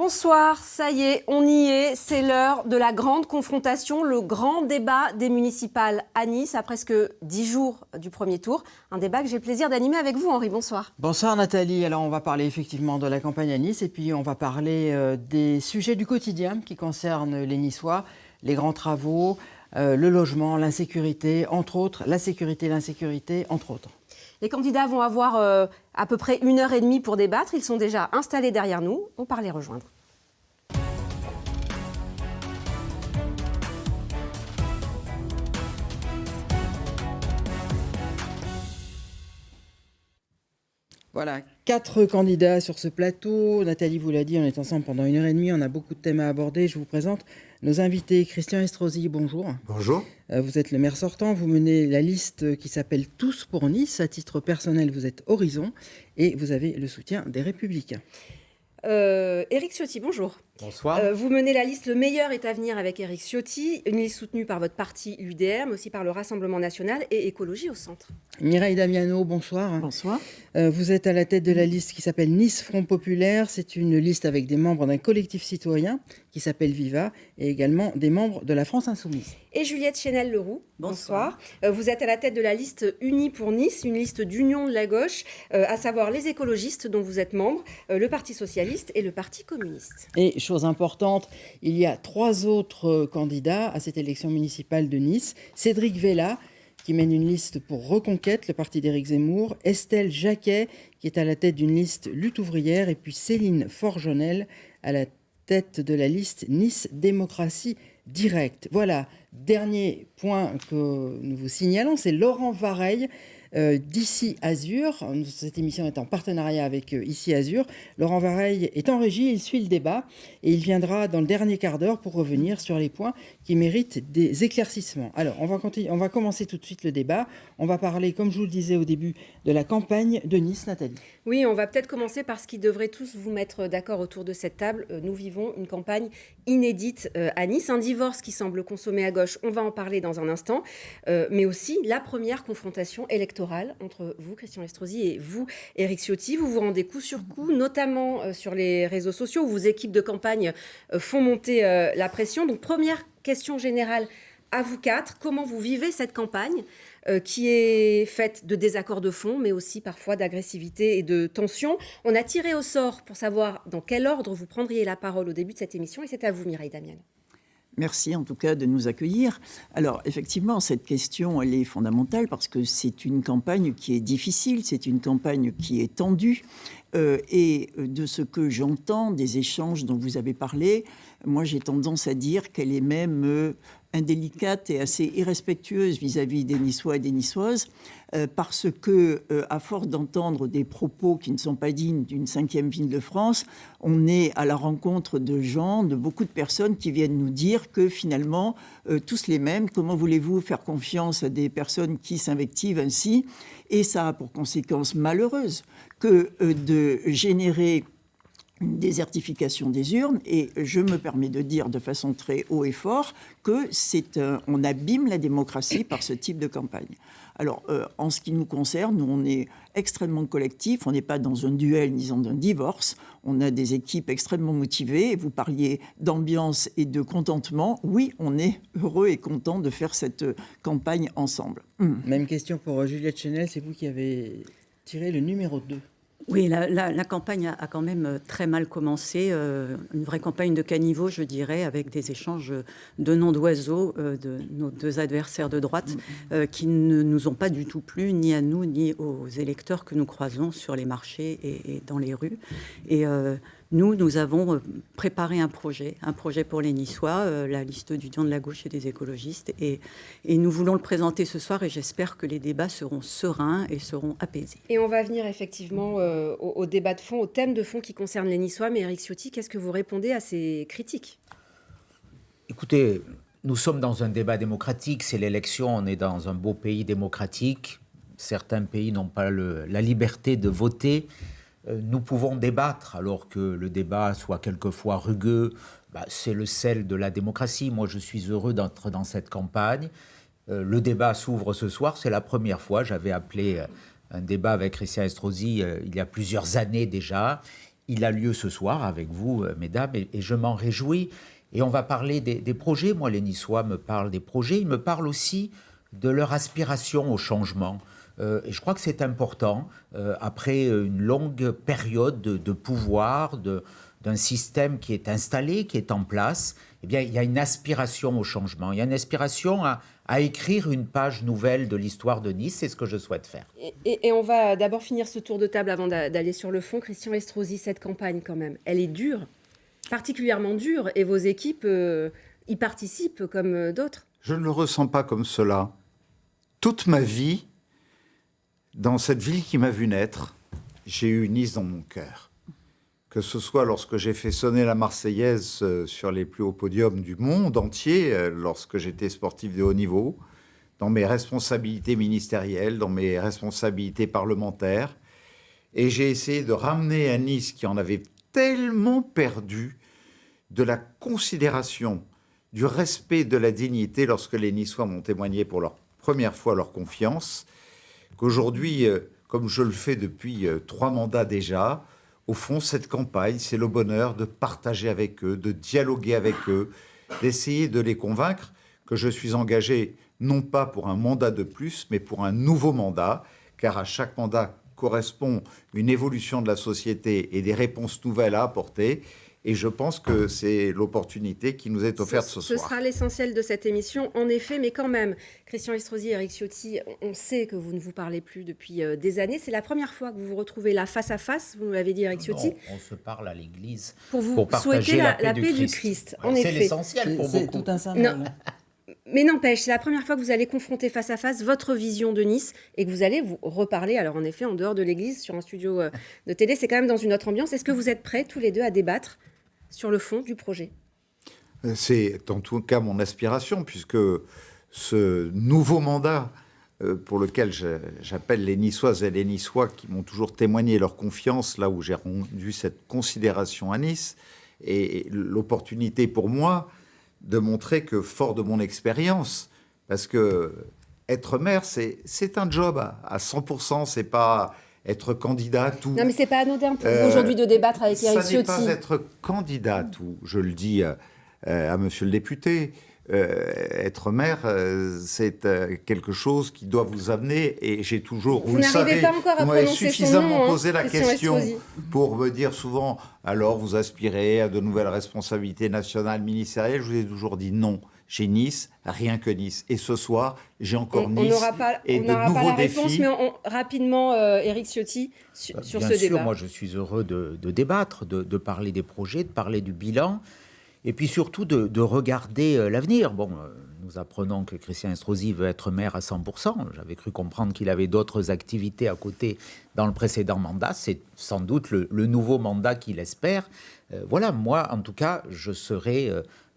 Bonsoir, ça y est, on y est, c'est l'heure de la grande confrontation, le grand débat des municipales à Nice, à presque 10 jours du premier tour. Un débat que j'ai le plaisir d'animer avec vous, Henri, bonsoir. Bonsoir Nathalie, alors on va parler effectivement de la campagne à Nice et puis on va parler des sujets du quotidien qui concernent les Niçois, les grands travaux, le logement, l'insécurité, entre autres, la sécurité, l'insécurité, entre autres. Les candidats vont avoir à peu près 1h30 pour débattre. Ils sont déjà installés derrière nous. On part les rejoindre. Voilà, 4 candidats sur ce plateau. Nathalie vous l'a dit, on est ensemble pendant 1h30. On a beaucoup de thèmes à aborder. Je vous présente nos invités. Christian Estrosi, bonjour. Bonjour. Vous êtes le maire sortant. Vous menez la liste qui s'appelle Tous pour Nice. À titre personnel, vous êtes Horizon et vous avez le soutien des Républicains. Éric Ciotti, bonjour. Bonsoir. Vous menez la liste Le meilleur est à venir avec Éric Ciotti, une liste soutenue par votre parti UDR, mais aussi par le Rassemblement national et Écologie au centre. Mireille Damiano, bonsoir. Bonsoir. Vous êtes à la tête de la liste qui s'appelle Nice Front Populaire. C'est une liste avec des membres d'un collectif citoyen qui s'appelle Viva et également des membres de la France Insoumise. Et Juliette Chénel-Leroux, bonsoir. Vous êtes à la tête de la liste Unis pour Nice, une liste d'union de la gauche, à savoir les écologistes dont vous êtes membre, le Parti socialiste et le Parti communiste. Et chose importante, il y a 3 autres candidats à cette élection municipale de Nice. Cédric Vella, qui mène une liste pour Reconquête, le parti d'Éric Zemmour, Estelle Jacquet, qui est à la tête d'une liste Lutte ouvrière, et puis Céline Forgenel, à la tête de la liste Nice Démocratie Directe. Voilà, dernier point que nous vous signalons, c'est Laurent Vareille, d'Ici Azur. Cette émission est en partenariat avec Ici Azur. Laurent Vareille est en régie, il suit le débat et il viendra dans le dernier quart d'heure pour revenir sur les points qui méritent des éclaircissements. Alors, on va commencer tout de suite le débat. On va parler, comme je vous le disais au début, de la campagne de Nice, Nathalie. Oui, on va peut-être commencer par ce qui devrait tous vous mettre d'accord autour de cette table. Nous vivons une campagne inédite à Nice, un divorce qui semble consommé à gauche, on va en parler dans un instant, mais aussi la première confrontation électorale entre vous, Christian Estrosi, et vous, Éric Ciotti. Vous vous rendez coup sur coup, notamment sur les réseaux sociaux, où vos équipes de campagne font monter la pression. Donc, première question générale à vous 4. Comment vous vivez cette campagne qui est faite de désaccords de fond, mais aussi parfois d'agressivité et de tension? On a tiré au sort pour savoir dans quel ordre vous prendriez la parole au début de cette émission, et c'est à vous, Mireille Damiano. Merci en tout cas de nous accueillir. Alors effectivement, cette question, elle est fondamentale parce que c'est une campagne qui est difficile, c'est une campagne qui est tendue. Et de ce que j'entends des échanges dont vous avez parlé, moi j'ai tendance à dire qu'elle est même indélicate et assez irrespectueuse vis-à-vis des Niçois et des Niçoises, parce que, à force d'entendre des propos qui ne sont pas dignes d'une 5e ville de France, on est à la rencontre de gens, de beaucoup de personnes qui viennent nous dire que finalement, tous les mêmes, comment voulez-vous faire confiance à des personnes qui s'invectivent ainsi? Et ça a pour conséquence malheureuse que de générer une désertification des urnes, et je me permets de dire de façon très haut et fort que on abîme la démocratie par ce type de campagne. Alors, en ce qui nous concerne, nous, on est extrêmement collectif, on n'est pas dans un duel ni dans un divorce, on a des équipes extrêmement motivées, et vous parliez d'ambiance et de contentement, oui, on est heureux et content de faire cette campagne ensemble. Même question pour Juliette Chénel, c'est vous qui avez tiré le numéro 2. Oui, la campagne a quand même très mal commencé. Une vraie campagne de caniveau, je dirais, avec des échanges de noms d'oiseaux de nos 2 adversaires de droite qui ne nous ont pas du tout plu, ni à nous, ni aux électeurs que nous croisons sur les marchés et dans les rues. Et nous avons préparé un projet pour les Niçois, la liste d'union de la gauche et des écologistes. Et nous voulons le présenter ce soir et j'espère que les débats seront sereins et seront apaisés. Et on va venir effectivement au débat de fond, au thème de fond qui concerne les Niçois. Mais Éric Ciotti, qu'est-ce que vous répondez à ces critiques? Écoutez, nous sommes dans un débat démocratique, c'est l'élection, on est dans un beau pays démocratique. Certains pays n'ont pas la liberté de voter. Nous pouvons débattre, alors que le débat soit quelquefois rugueux, c'est le sel de la démocratie. Moi, je suis heureux d'être dans cette campagne. Le débat s'ouvre ce soir, c'est la première fois. J'avais appelé un débat avec Christian Estrosi il y a plusieurs années déjà. Il a lieu ce soir avec vous, mesdames, et je m'en réjouis. Et on va parler des projets. Moi, les Niçois me parlent des projets. Ils me parlent aussi de leur aspiration au changement. Et je crois que c'est important, après une longue période de pouvoir, d'un système qui est installé, qui est en place, eh bien, il y a une aspiration au changement. Il y a une aspiration à écrire une page nouvelle de l'histoire de Nice. C'est ce que je souhaite faire. Et on va d'abord finir ce tour de table avant d'aller sur le fond. Christian Estrosi, cette campagne, quand même, elle est dure, particulièrement dure, et vos équipes y participent comme d'autres. Je ne le ressens pas comme cela. Toute ma vie, dans cette ville qui m'a vu naître, j'ai eu Nice dans mon cœur. Que ce soit lorsque j'ai fait sonner la Marseillaise sur les plus hauts podiums du monde entier, lorsque j'étais sportif de haut niveau, dans mes responsabilités ministérielles, dans mes responsabilités parlementaires. Et j'ai essayé de ramener à Nice, qui en avait tellement perdu, de la considération, du respect, de la dignité, lorsque les Niçois m'ont témoigné pour leur première fois leur confiance, qu'aujourd'hui, comme je le fais depuis 3 mandats déjà, au fond, cette campagne, c'est le bonheur de partager avec eux, de dialoguer avec eux, d'essayer de les convaincre que je suis engagé non pas pour un mandat de plus, mais pour un nouveau mandat, car à chaque mandat correspond une évolution de la société et des réponses nouvelles à apporter. Et je pense que c'est l'opportunité qui nous est offerte ce soir. Ce sera l'essentiel de cette émission, en effet, mais quand même, Christian Estrosi et Éric Ciotti, on sait que vous ne vous parlez plus depuis des années. C'est la première fois que vous vous retrouvez là face à face, vous nous l'avez dit, Éric Ciotti. Non, on se parle à l'église pour partager souhaiter la paix du Christ. En C'est effet. l'essentiel pour C'est beaucoup. tout un symbole. Mais n'empêche, c'est la première fois que vous allez confronter face à face votre vision de Nice et que vous allez vous reparler, alors en effet, en dehors de l'église, sur un studio de télé, c'est quand même dans une autre ambiance. Est-ce que vous êtes prêts tous les deux à débattre sur le fond du projet? C'est en tout cas mon aspiration, puisque ce nouveau mandat pour lequel j'appelle les Niçoises et les Niçois qui m'ont toujours témoigné leur confiance, là où j'ai rendu cette considération à Nice, et l'opportunité pour moi de montrer que, fort de mon expérience, parce que être maire, c'est un job à 100%, c'est pas être candidat à tout. Non, mais c'est pas anodin pour vous aujourd'hui de débattre avec Éric Ciotti. Ça n'est pas être candidat à tout. Je le dis à monsieur le député. Être maire, c'est quelque chose qui doit vous amener, et j'ai toujours, vous le savez, pas encore à vous m'avez prononcer suffisamment son nom, posé la Christian question Estrosi. pour me dire souvent, alors vous aspirez à de nouvelles responsabilités nationales, ministérielles. Je vous ai toujours dit non. J'ai Nice, rien que Nice. Et ce soir, j'ai encore Nice et de nouveaux la réponse, défis. mais rapidement, Éric Ciotti, sur ce Bien débat. sûr, moi je suis heureux de débattre, de parler des projets, de parler du bilan, et puis surtout de regarder l'avenir. Bon, nous apprenons que Christian Estrosi veut être maire à 100%. J'avais cru comprendre qu'il avait d'autres activités à côté dans le précédent mandat. C'est sans doute le nouveau mandat qu'il espère. Voilà, moi en tout cas, je serai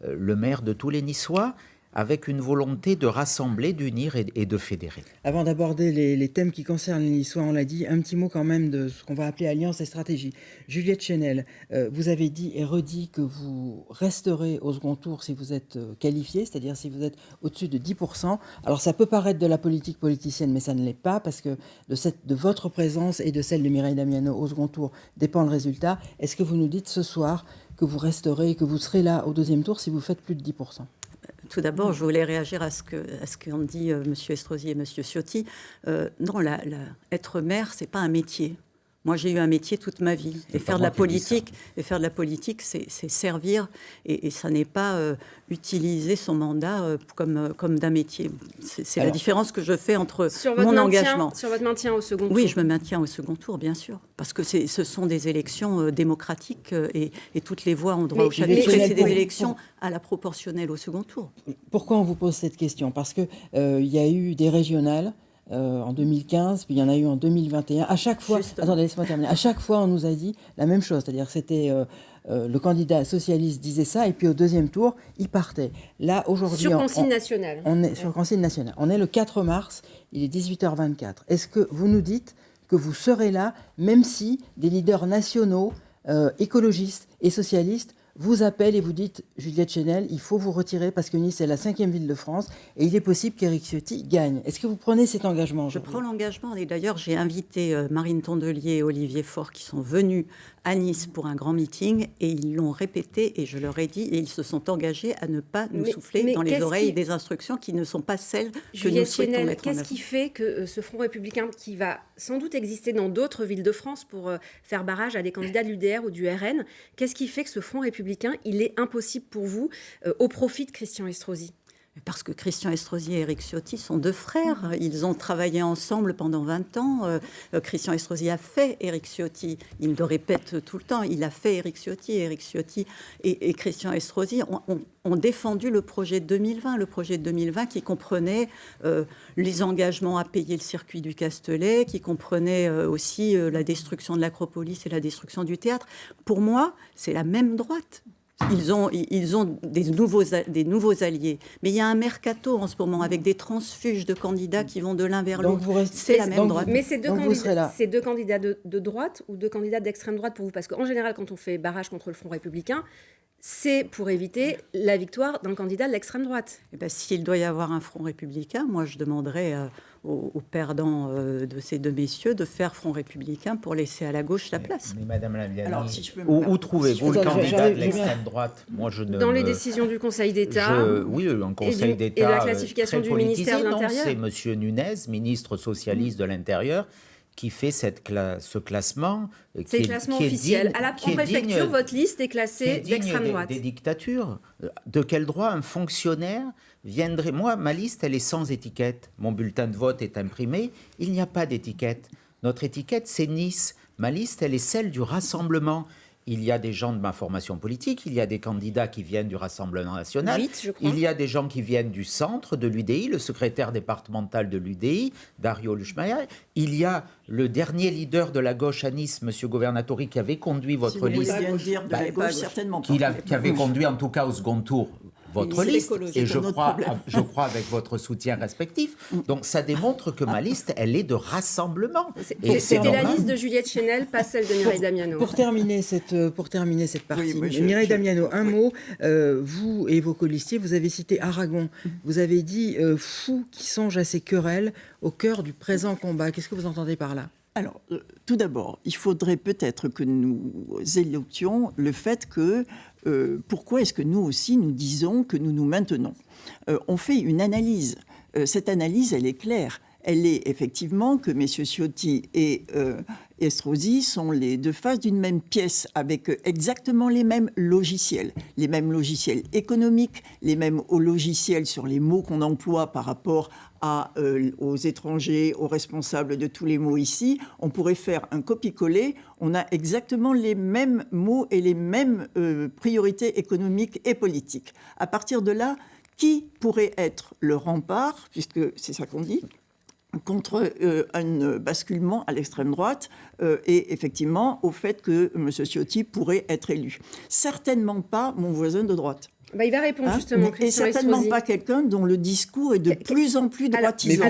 le maire de tous les Niçois, avec une volonté de rassembler, d'unir et de fédérer. Avant d'aborder les thèmes qui concernent les Niçois, on l'a dit, un petit mot quand même de ce qu'on va appeler alliance et stratégie. Juliette Chenel, vous avez dit et redit que vous resterez au second tour si vous êtes qualifié, c'est-à-dire si vous êtes au-dessus de 10%. Alors ça peut paraître de la politique politicienne, mais ça ne l'est pas, parce que de votre présence et de celle de Mireille Damiano au second tour dépend le résultat. Est-ce que vous nous dites ce soir que vous resterez et que vous serez là au deuxième tour si vous faites plus de 10%? Tout d'abord, je voulais réagir à ce qu'ont dit M. Estrosi et M. Ciotti. Non, être maire, c'est pas un métier. Moi, j'ai eu un métier toute ma vie. Et faire de la politique, c'est servir. Et ça n'est pas utiliser son mandat comme d'un métier. C'est la différence que je fais entre mon engagement. Sur votre maintien au second tour. Oui, je me maintiens au second tour, bien sûr. Parce que ce sont des élections démocratiques et toutes les voix ont droit au chapitre. C'est des élections à la proportionnelle au second tour. Pourquoi on vous pose cette question? Parce qu'il y a eu des régionales en 2015, puis il y en a eu en 2021. À chaque fois, attendez, laissez-moi terminer. À chaque fois, on nous a dit la même chose, c'est-à-dire que c'était le candidat socialiste disait ça, et puis au deuxième tour, il partait. Là, aujourd'hui, sur consigne nationale. On est sur consigne nationale. On est le 4 mars, il est 18h24. Est-ce que vous nous dites que vous serez là, même si des leaders nationaux, écologistes et socialistes vous appellent et vous dites, Juliette Chenel, il faut vous retirer parce que Nice est la 5e ville de France et il est possible qu'Éric Ciotti gagne. Est-ce que vous prenez cet engagement Je aujourd'hui? prends l'engagement, et d'ailleurs j'ai invité Marine Tondelier et Olivier Faure qui sont venus à Nice pour un grand meeting et ils l'ont répété et je leur ai dit et ils se sont engagés à ne pas nous souffler dans les oreilles des instructions qui ne sont pas celles que nous souhaitons mettre en œuvre. Qu'est-ce qui fait que ce Front républicain, qui va sans doute exister dans d'autres villes de France pour faire barrage à des candidats de l'UDR ou du RN, qu'est-ce qui fait que ce Front républicain, il est impossible pour vous au profit de Christian Estrosi ? Parce que Christian Estrosi et Éric Ciotti sont deux frères. Ils ont travaillé ensemble pendant 20 ans. Christian Estrosi a fait Éric Ciotti. Il le répète tout le temps. Il a fait Éric Ciotti. Éric Ciotti et Christian Estrosi ont défendu le projet de 2020. Le projet de 2020 qui comprenait les engagements à payer le circuit du Castellet, qui comprenait aussi la destruction de l'Acropolis et la destruction du théâtre. Pour moi, c'est la même droite. Ils ont des nouveaux alliés. Mais il y a un mercato en ce moment avec des transfuges de candidats qui vont de l'un vers l'autre. C'est la même droite. Mais ces deux candidats de droite ou deux candidats d'extrême droite pour vous ? Parce qu'en général, quand on fait barrage contre le Front républicain, c'est pour éviter la victoire d'un candidat de l'extrême droite. Eh bien, s'il doit y avoir un Front républicain, moi je demanderais aux perdants de ces deux messieurs de faire Front républicain pour laisser à la gauche la place. Mais Madame Laviani, si où trouvez-vous le candidat de l'extrême droite ? Moi, dans les décisions du Conseil d'État oui, un Conseil d'État et de la classification du ministère de l'Intérieur. C'est Monsieur Nunez, ministre socialiste de l'Intérieur, qui fait ce classement. C'est le classement officiel. À la préfecture, votre liste est classée d'extrême droite. Des dictatures. De quel droit un fonctionnaire viendrait... Moi, ma liste, elle est sans étiquette. Mon bulletin de vote est imprimé. Il n'y a pas d'étiquette. Notre étiquette, c'est Nice. Ma liste, elle est celle du Rassemblement. Il y a des gens de ma formation politique, il y a des candidats qui viennent du Rassemblement national, 8, je crois. Il y a des gens qui viennent du centre de l'UDI, le secrétaire départemental de l'UDI, Dario Luschmeyer. Il y a le dernier leader de la gauche à Nice, M. Governatori, qui avait conduit votre liste. Dire de la gauche, certainement pas. Qui avait conduit en tout cas au second tour votre liste, et je crois avec votre soutien respectif. Donc ça démontre que ma liste, elle est de rassemblement. C'était la liste de Juliette Chenel, pas celle de Mireille Damiano. Pour terminer cette partie, Mireille Damiano, un mot. Vous et vos colistiers, vous avez cité Aragon. Vous avez dit fou qui songe à ces querelles au cœur du présent combat. Qu'est-ce que vous entendez par là ? Alors, tout d'abord, il faudrait peut-être que nous évoquions le fait que pourquoi est-ce que nous aussi nous disons que nous nous maintenons ? On fait une analyse. Cette analyse, elle est claire. Elle est effectivement que M. Ciotti et Estrosi sont les deux faces d'une même pièce avec exactement les mêmes logiciels économiques, les mêmes logiciels sur les mots qu'on emploie par rapport aux étrangers, aux responsables de tous les mots ici. On pourrait faire un copier-coller. On a exactement les mêmes mots et les mêmes priorités économiques et politiques. À partir de là, qui pourrait être le rempart, puisque c'est ça qu'on dit, contre un basculement à l'extrême droite et effectivement au fait que M. Ciotti pourrait être élu. Certainement pas mon voisin de droite. Il va répondre justement, et certainement pas quelqu'un dont le discours est de plus en plus droitisant.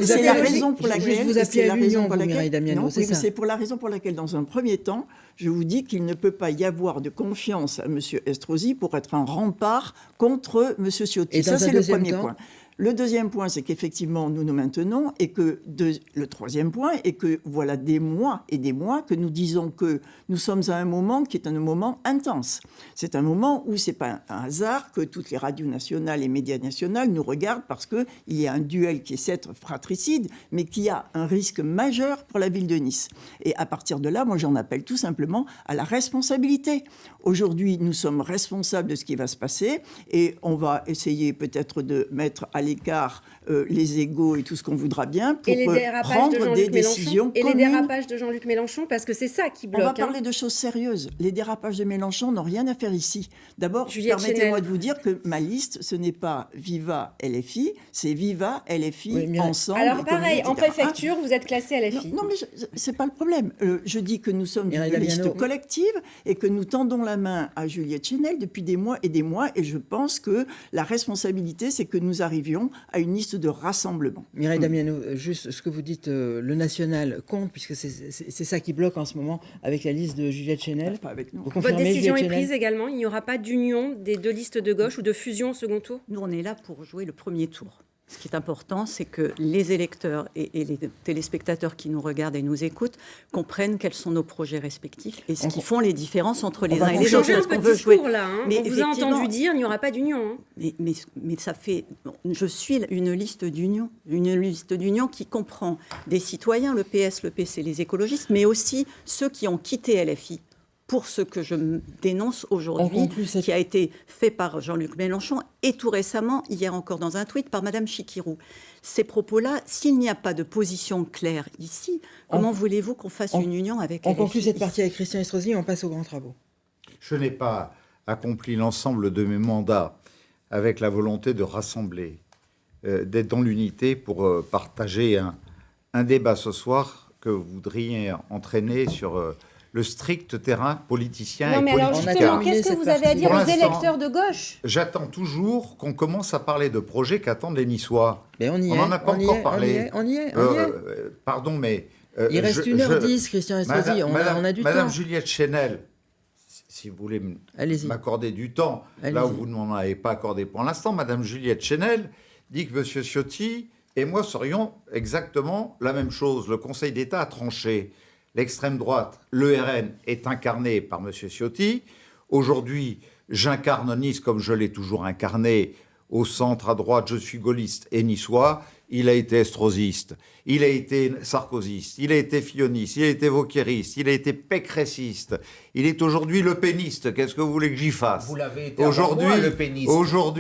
C'est la raison pour laquelle vous appelez à l'union, Mireille Damiano, c'est pour la raison pour laquelle, dans un premier temps, je vous dis qu'il ne peut pas y avoir de confiance à M. Estrosi pour être un rempart contre M. Ciotti. Et ça, c'est le premier point. Le deuxième point, c'est qu'effectivement, nous nous maintenons et que le troisième point est que voilà des mois et des mois que nous disons que nous sommes à un moment qui est un moment intense. C'est un moment où c'est pas un hasard que toutes les radios nationales et médias nationaux nous regardent parce qu'il y a un duel qui essaie d'être fratricide, mais qui a un risque majeur pour la ville de Nice. Et à partir de là, moi, j'en appelle tout simplement à la responsabilité. Aujourd'hui, nous sommes responsables de ce qui va se passer et on va essayer peut-être de mettre à l'écart les égos et tout ce qu'on voudra bien pour prendre des décisions communes. Et les dérapages de Jean-Luc Mélenchon, parce que c'est ça qui bloque. On va parler de choses sérieuses. Les dérapages de Mélenchon n'ont rien à faire ici. D'abord, permettez-moi de vous dire que ma liste, ce n'est pas Viva LFI, c'est Viva LFI ensemble. Alors pareil, en préfecture, vous êtes classé LFI. Non, mais c'est pas le problème. Je dis que nous sommes une liste collective et que nous tendons la main à Juliette Chenel depuis des mois, et je pense que la responsabilité, c'est que nous arrivions à une liste de rassemblement. Mireille Damiano, juste ce que vous dites, le national compte, puisque c'est ça qui bloque en ce moment avec la liste de Juliette Chenel. Pas avec nous. Votre décision est prise également, il n'y aura pas d'union des deux listes de gauche ou de fusion au second tour ? Nous, on est là pour jouer le premier tour. Ce qui est important, c'est que les électeurs et les téléspectateurs qui nous regardent et nous écoutent comprennent quels sont nos projets respectifs et ce qui font les différences entre les uns et les autres. Changer un peu de discours là. Mais on vous a entendu dire il n'y aura pas d'union. Mais ça fait. Je suis une liste d'union qui comprend des citoyens, le PS, le PC, les écologistes, mais aussi ceux qui ont quitté LFI. Pour ce que je dénonce aujourd'hui, qui a été fait par Jean-Luc Mélenchon et tout récemment, hier encore dans un tweet, par Madame Chikirou. Ces propos-là, s'il n'y a pas de position claire ici, comment voulez-vous qu'on fasse une union avec On conclut cette partie avec Christian Estrosi et on passe aux grands travaux. Je n'ai pas accompli l'ensemble de mes mandats avec la volonté de rassembler, d'être dans l'unité pour partager un débat ce soir que vous voudriez entraîner sur... le strict terrain politicien et politique. Non, mais alors justement, qu'est-ce que vous avez à dire aux électeurs de gauche ? J'attends toujours qu'on commence à parler de projets qu'attendent les Niçois. Mais on n'en a pas encore parlé. On y est. Pardon, mais... il reste 1h10, Christian Estrosi, on a du temps. Madame Juliette Chenel, si vous voulez m'accorder du temps, là où vous ne m'en avez pas accordé pour l'instant, Madame Juliette Chenel dit que M. Ciotti et moi serions exactement la même chose. Le Conseil d'État a tranché. L'extrême droite, le RN, est incarné par M. Ciotti. Aujourd'hui, j'incarne Nice comme je l'ai toujours incarné. Au centre, à droite, je suis gaulliste et niçois. Il a été estrosiste, il a été sarkozyste, il a été filloniste, il a été vauquieriste, il a été pécressiste. Il est aujourd'hui le péniste. Qu'est-ce que vous voulez que j'y fasse ? Vous l'avez été aujourd'hui, le péniste.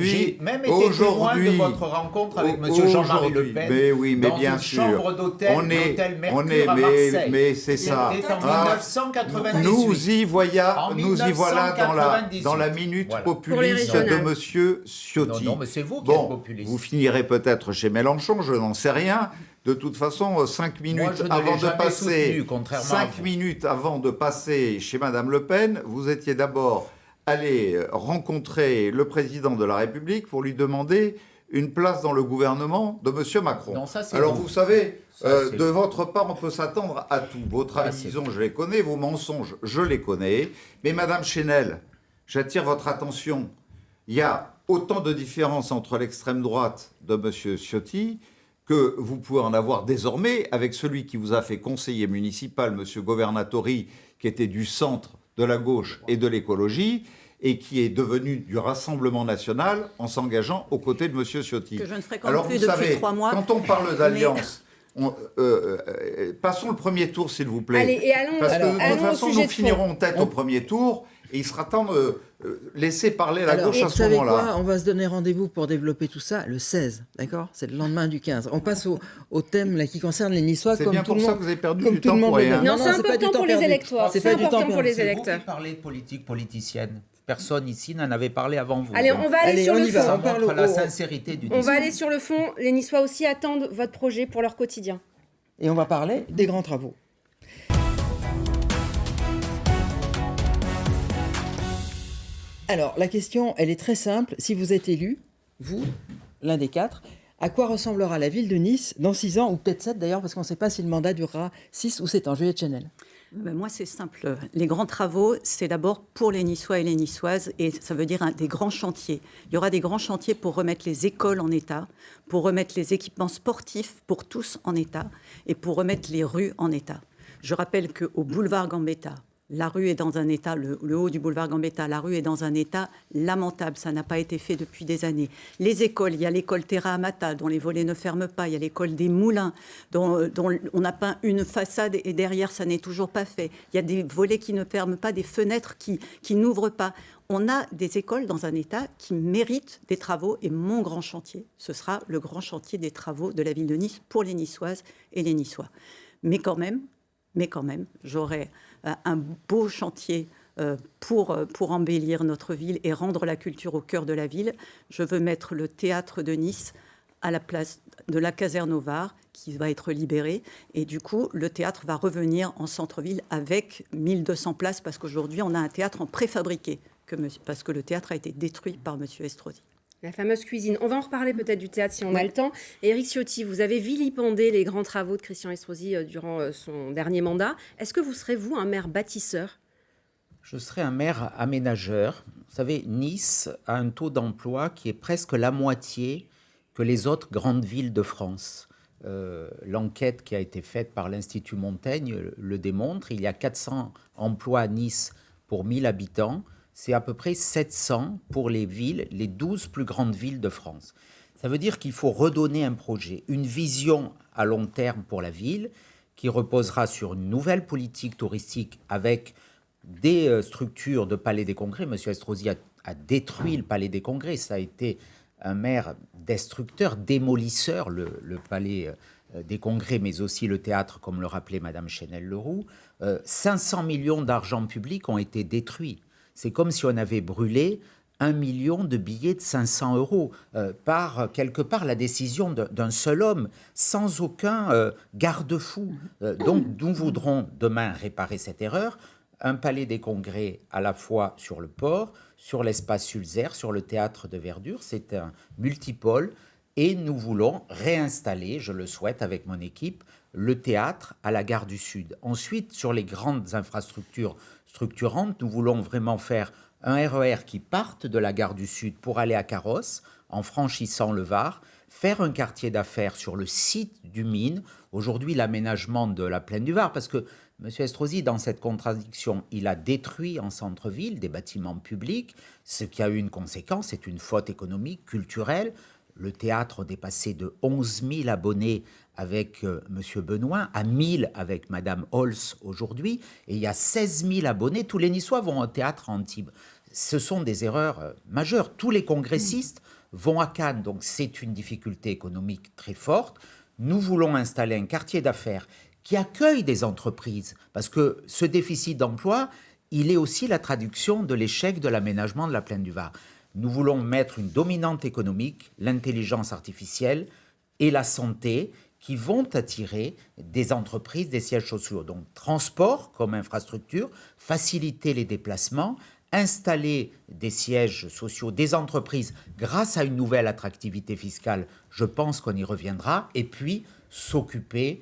J'ai même été témoin de votre rencontre avec M. Jean-Marie Le Pen. Mais oui, mais dans bien une sûr. chambre d'hôtel, l'hôtel Mercure à Marseille. Mais c'est ça. C'était en 1998. Nous y voilà dans la minute populiste de M. Ciotti. Non, mais c'est vous qui êtes populiste. Vous finirez peut-être chez Mélenchon, je n'en sais rien. De toute façon, 5 minutes avant de passer chez Madame Le Pen, vous étiez d'abord allé rencontrer le président de la République pour lui demander une place dans le gouvernement de Monsieur Macron. Non, ça, alors vous savez, de votre part, on peut s'attendre à tout. Vos trahisons, je les connais, vos mensonges, je les connais. Mais Madame Chenel, j'attire votre attention. Il y a autant de différences entre l'extrême droite de Monsieur Ciotti que vous pouvez en avoir désormais avec celui qui vous a fait conseiller municipal, M. Governatori, qui était du centre, de la gauche et de l'écologie, et qui est devenu du Rassemblement national en s'engageant aux côtés de M. Ciotti. Que je ne fréquente plus depuis 3 mois. Quand on parle d'alliance, passons le premier tour, s'il vous plaît. Allez, et allons, parce que de toute façon, nous finirons en tête au premier tour. Et il sera temps de laisser parler la gauche à ce moment-là. Vous savez quoi ? On va se donner rendez-vous pour développer tout ça le 16, d'accord ? C'est le lendemain du 15. On passe au thème là, qui concerne les Niçois. C'est bien pour ça que vous avez perdu du temps pour rien. Non, c'est important pour les électeurs. C'est important pour les électeurs. C'est vous qui parlez de politique politicienne. Personne ici n'en avait parlé avant vous. Allez, on va aller sur le fond. Ça montre la sincérité du discours. On va aller sur le fond. Les Niçois aussi attendent votre projet pour leur quotidien. Et on va parler des grands travaux. Alors, la question, elle est très simple. Si vous êtes élu, vous, l'un des 4, à quoi ressemblera la ville de Nice dans 6 ans, ou peut-être 7 d'ailleurs, parce qu'on ne sait pas si le mandat durera 6 ou 7 ans. Juliette Chenel. Moi, c'est simple. Les grands travaux, c'est d'abord pour les Niçois et les Niçoises, et ça veut dire des grands chantiers. Il y aura des grands chantiers pour remettre les écoles en état, pour remettre les équipements sportifs pour tous en état, et pour remettre les rues en état. Je rappelle qu'au boulevard Gambetta, la rue est dans un état, le haut du boulevard Gambetta, la rue est dans un état lamentable. Ça n'a pas été fait depuis des années. Les écoles, il y a l'école Terra Amata, dont les volets ne ferment pas. Il y a l'école des Moulins, dont on a peint une façade et derrière, ça n'est toujours pas fait. Il y a des volets qui ne ferment pas, des fenêtres qui n'ouvrent pas. On a des écoles dans un état qui méritent des travaux. Et mon grand chantier, ce sera le grand chantier des travaux de la ville de Nice pour les Niçoises et les Niçois. Mais quand même, j'aurai un beau chantier pour embellir notre ville et rendre la culture au cœur de la ville. Je veux mettre le théâtre de Nice à la place de la caserne au Var, qui va être libérée. Et du coup, le théâtre va revenir en centre-ville avec 1200 places, parce qu'aujourd'hui, on a un théâtre en préfabriqué, parce que le théâtre a été détruit par M. Estrosi. La fameuse cuisine. On va en reparler peut-être du théâtre si on a le temps. Éric Ciotti, vous avez vilipendé les grands travaux de Christian Estrosi durant son dernier mandat. Est-ce que vous serez, vous, un maire bâtisseur ? Je serai un maire aménageur. Vous savez, Nice a un taux d'emploi qui est presque la moitié que les autres grandes villes de France. L'enquête qui a été faite par l'Institut Montaigne le démontre. Il y a 400 emplois à Nice pour 1000 habitants. C'est à peu près 700 pour les villes, les 12 plus grandes villes de France. Ça veut dire qu'il faut redonner un projet, une vision à long terme pour la ville qui reposera sur une nouvelle politique touristique avec des structures de palais des congrès. Monsieur Estrosi a détruit le palais des congrès. Ça a été un maire destructeur, démolisseur, le palais des congrès, mais aussi le théâtre, comme le rappelait Madame Chenel-Leroux. 500 millions d'argent public ont été détruits. C'est comme si on avait brûlé 1 million de billets de 500 € par, quelque part, la décision d'un seul homme, sans aucun garde-fou. Donc, nous voudrons demain réparer cette erreur. Un palais des congrès à la fois sur le port, sur l'espace Sulzer, sur le théâtre de Verdure. C'est un multipôle et nous voulons réinstaller, je le souhaite avec mon équipe, le théâtre à la gare du Sud. Ensuite, sur les grandes infrastructures structurantes, nous voulons vraiment faire un RER qui parte de la gare du Sud pour aller à Carrosse, en franchissant le Var, faire un quartier d'affaires sur le site du Mine, aujourd'hui l'aménagement de la plaine du Var, parce que M. Estrosi, dans cette contradiction, il a détruit en centre-ville des bâtiments publics, ce qui a eu une conséquence, c'est une faute économique, culturelle. Le théâtre est passé de 11 000 abonnés avec M. Benoît à 1000 avec Mme Holz aujourd'hui, et il y a 16 000 abonnés. Tous les Niçois vont au théâtre à Antibes. Ce sont des erreurs majeures. Tous les congressistes vont à Cannes, donc c'est une difficulté économique très forte. Nous voulons installer un quartier d'affaires qui accueille des entreprises, parce que ce déficit d'emploi, il est aussi la traduction de l'échec de l'aménagement de la plaine du Var. Nous voulons mettre une dominante économique, l'intelligence artificielle et la santé, qui vont attirer des entreprises, des sièges sociaux. Donc, transport comme infrastructure, faciliter les déplacements, installer des sièges sociaux, des entreprises grâce à une nouvelle attractivité fiscale, je pense qu'on y reviendra, et puis s'occuper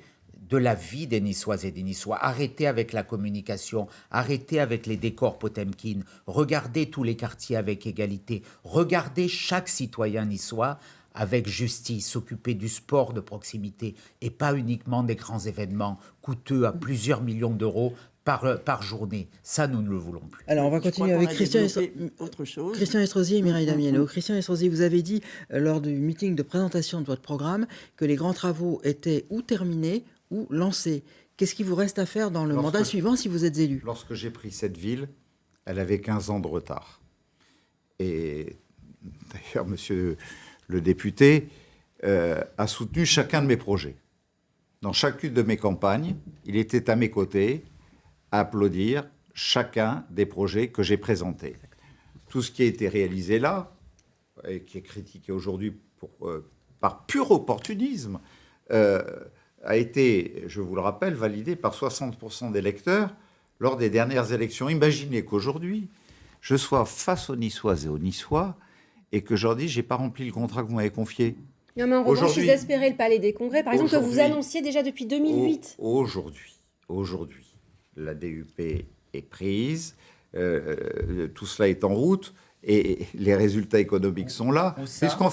de la vie des Niçoises et des Niçois. Arrêtez avec la communication, arrêtez avec les décors Potemkin, regardez tous les quartiers avec égalité, regardez chaque citoyen niçois avec justice, s'occuper du sport de proximité et pas uniquement des grands événements coûteux à plusieurs millions d'euros par journée. Ça, nous ne le voulons plus. Alors, on va continuer avec Christian Estrosi et Mireille Damiano. Christian Estrosi, vous avez dit lors du meeting de présentation de votre programme que les grands travaux étaient ou terminés ou lancés. Qu'est-ce qui vous reste à faire dans le mandat suivant si vous êtes élu? Lorsque j'ai pris cette ville, elle avait 15 ans de retard. Et d'ailleurs, monsieur le député a soutenu chacun de mes projets. Dans chacune de mes campagnes, il était à mes côtés à applaudir chacun des projets que j'ai présentés. Tout ce qui a été réalisé là, et qui est critiqué aujourd'hui par pur opportunisme, a été, je vous le rappelle, validé par 60% des électeurs lors des dernières élections. Imaginez qu'aujourd'hui, je sois face aux Niçoises et aux Niçois et que je leur dis, je n'ai pas rempli le contrat que vous m'avez confié. Non, mais en revanche, ils espéraient le palais des congrès, par exemple, que vous annonciez déjà depuis 2008. Aujourd'hui, la DUP est prise, tout cela est en route et les résultats économiques sont là. Puisqu'on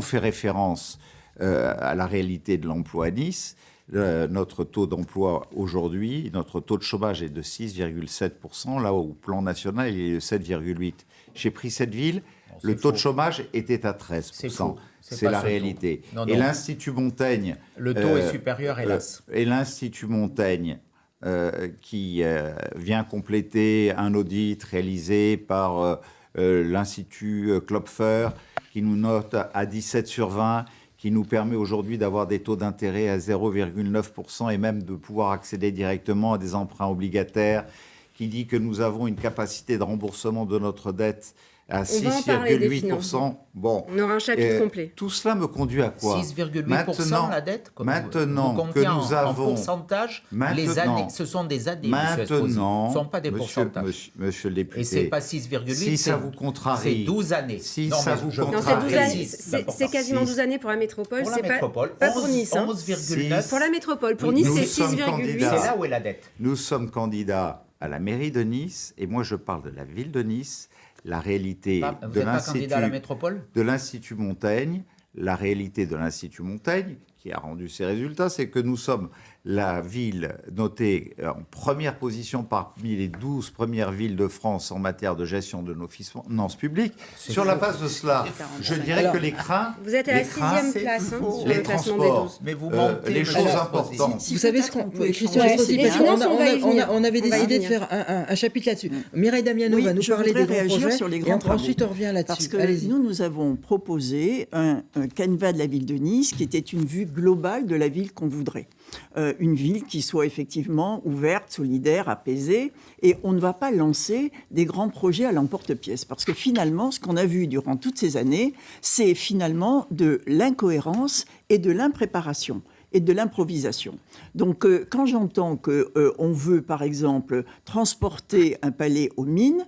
fait référence à la réalité de l'emploi à Nice, notre taux d'emploi aujourd'hui, notre taux de chômage est de 6,7%, là où au plan national, il est de 7,8%. J'ai pris cette ville, le taux de chômage était à 13%. C'est la réalité. Et l'Institut Montaigne... Le taux est supérieur, hélas. Et l'Institut Montaigne, qui vient compléter un audit réalisé par l'Institut Klopfer, qui nous note à 17 sur 20, qui nous permet aujourd'hui d'avoir des taux d'intérêt à 0,9% et même de pouvoir accéder directement à des emprunts obligataires, qui dit que nous avons une capacité de remboursement de notre dette à 6,8%. Bon, on aura un chapitre complet. Tout cela me conduit à quoi? 6,8% la dette. Maintenant que nous avons en pourcentage, les années, ce sont des années. Maintenant, ce ne sont pas des pourcentages. Monsieur le député. Et c'est pas 6,8. Si ça vous contrarie, c'est 12 années. Si ça vous contrarie, c'est quasiment 12 années pour la métropole. Pour la métropole, pas pour Nice. 11,9. Pour la métropole, pour Nice, c'est 6,8. C'est là où est la dette. Nous sommes candidats à la mairie de Nice, et moi je parle de la ville de Nice. la réalité Vous n'êtes pas candidat à la métropole ? de l'Institut Montaigne. La réalité de l'Institut Montaigne, qui a rendu ses résultats, c'est que nous sommes la ville notée en première position parmi les 12 premières villes de France en matière de gestion de nos finances publiques. Sur la base de cela, je dirais que les trains... Vous êtes à la 6e place sur le classement des 12. Mais vous mentez, les choses importantes. Vous savez ce qu'on... Christian Ouais, Estrosi, les parce qu'on finances, on va y venir. on avait On va y décidé de venir. faire un chapitre là-dessus. Mireille Damiano Oui, va nous je parler des voudrais grands réagir projets, sur les et grands travaux. ensuite on revient là-dessus. Parce que Allez-y. nous avons proposé un canevas de la ville de Nice qui était une vue globale de la ville qu'on voudrait. Une ville qui soit effectivement ouverte, solidaire, apaisée. Et on ne va pas lancer des grands projets à l'emporte-pièce. Parce que finalement, ce qu'on a vu durant toutes ces années, c'est finalement de l'incohérence et de l'impréparation et de l'improvisation. Donc, quand j'entends qu'on veut, par exemple, transporter un palais aux mines,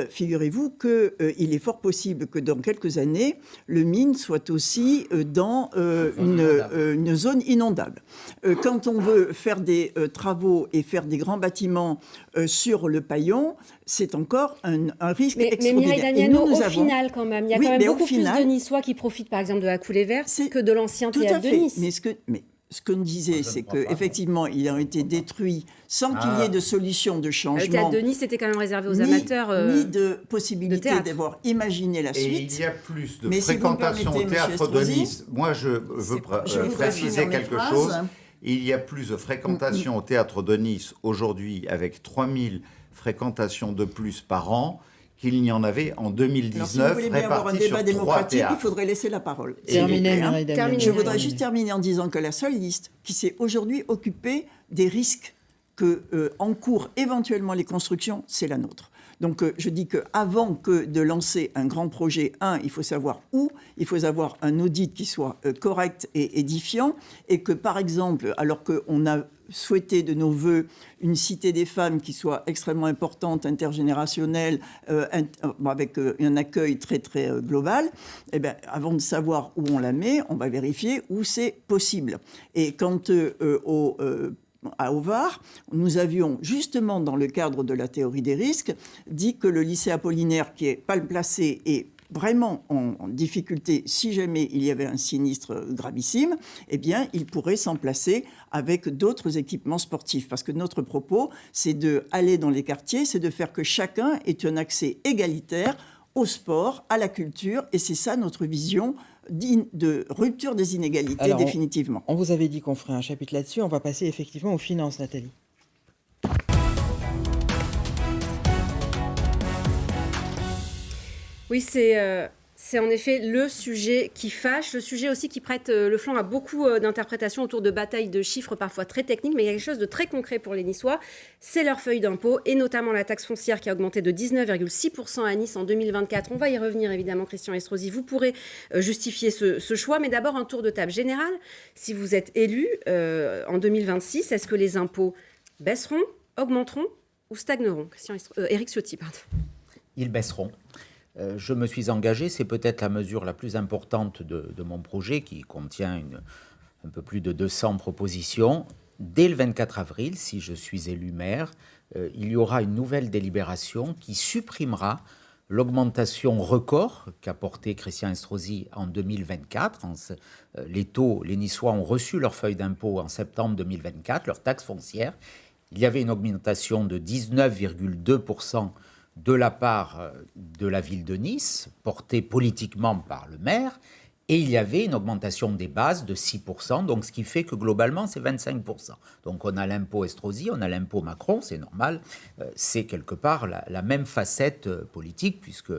figurez-vous qu'il est fort possible que dans quelques années, le mine soit aussi dans une zone inondable. Quand on veut faire des travaux et faire des grands bâtiments sur le Paillon, c'est encore un risque Mais extraordinaire. Mireille Et Damiano, nous au avons- final, quand même, il y a Oui, quand même mais au beaucoup final- plus de Niçois qui profitent, par exemple, de la coulée verte C'est- que de l'ancien Tout à théâtre de fait. Nice. Mais ce qu'on disait, c'est qu'effectivement, ils ont été détruits sans qu'il y ait de solution de Le changement. théâtre de Nice était quand même réservé aux ni- amateurs. ni de de possibilité théâtre. d'avoir imaginé la Et suite. il y a plus de Mais si vous me fréquentation permettez, au théâtre monsieur de Estrosi, Nice. Moi, je veux je voudrais préciser finir mes quelque phrases. chose. Il y a plus de fréquentation au théâtre de Nice aujourd'hui, avec 3000 fréquentations de plus par an, qu'il n'y en avait en Alors, si vous 2019, voulez bien avoir un réparties débat sur 3 démocratique, il théâtres. faudrait laisser la parole. Terminé, Et, hein, Mireille Damiano. terminé. Je voudrais juste terminer en disant que la seule liste qui s'est aujourd'hui occupée des risques que encourent éventuellement les constructions, c'est la nôtre. Donc je dis qu'avant que de lancer un grand projet, il faut savoir où, il faut avoir un audit qui soit correct et édifiant, et que par exemple, alors qu'on a souhaité de nos voeux une cité des femmes qui soit extrêmement importante, intergénérationnelle, avec un accueil très très global, eh bien, avant de savoir où on la met, on va vérifier où c'est possible. Et quant à Ovar, nous avions justement dans le cadre de la théorie des risques dit que le lycée Apollinaire qui est mal placé est vraiment en difficulté si jamais il y avait un sinistre gravissime, eh bien, il pourrait s'en placer avec d'autres équipements sportifs. Parce que notre propos, c'est d'aller dans les quartiers, c'est de faire que chacun ait un accès égalitaire au sport, à la culture, et c'est ça notre vision de rupture des inégalités, Alors, définitivement. On vous avait dit qu'on ferait un chapitre là-dessus. On va passer effectivement aux finances, Nathalie. Oui, c'est en effet le sujet qui fâche, le sujet aussi qui prête le flanc à beaucoup d'interprétations autour de batailles de chiffres parfois très techniques, mais il y a quelque chose de très concret pour les Niçois, c'est leur feuille d'impôt, et notamment la taxe foncière qui a augmenté de 19,6% à Nice en 2024. On va y revenir évidemment, Christian Estrosi, vous pourrez justifier ce choix, mais d'abord un tour de table général. Si vous êtes élu en 2026, est-ce que les impôts baisseront, augmenteront ou stagneront? Éric Ciotti, pardon. Ils baisseront. Je me suis engagé, c'est peut-être la mesure la plus importante de mon projet qui contient un peu plus de 200 propositions. Dès le 24 avril, si je suis élu maire, il y aura une nouvelle délibération qui supprimera l'augmentation record qu'a portée Christian Estrosi en 2024. Les Niçois ont reçu leur feuille d'impôt en septembre 2024, leur taxe foncière. Il y avait une augmentation de 19,2% de la part de la ville de Nice, portée politiquement par le maire, et il y avait une augmentation des bases de 6%, donc ce qui fait que globalement c'est 25%. Donc on a l'impôt Estrosi, on a l'impôt Macron, c'est normal, c'est quelque part la même facette politique, puisque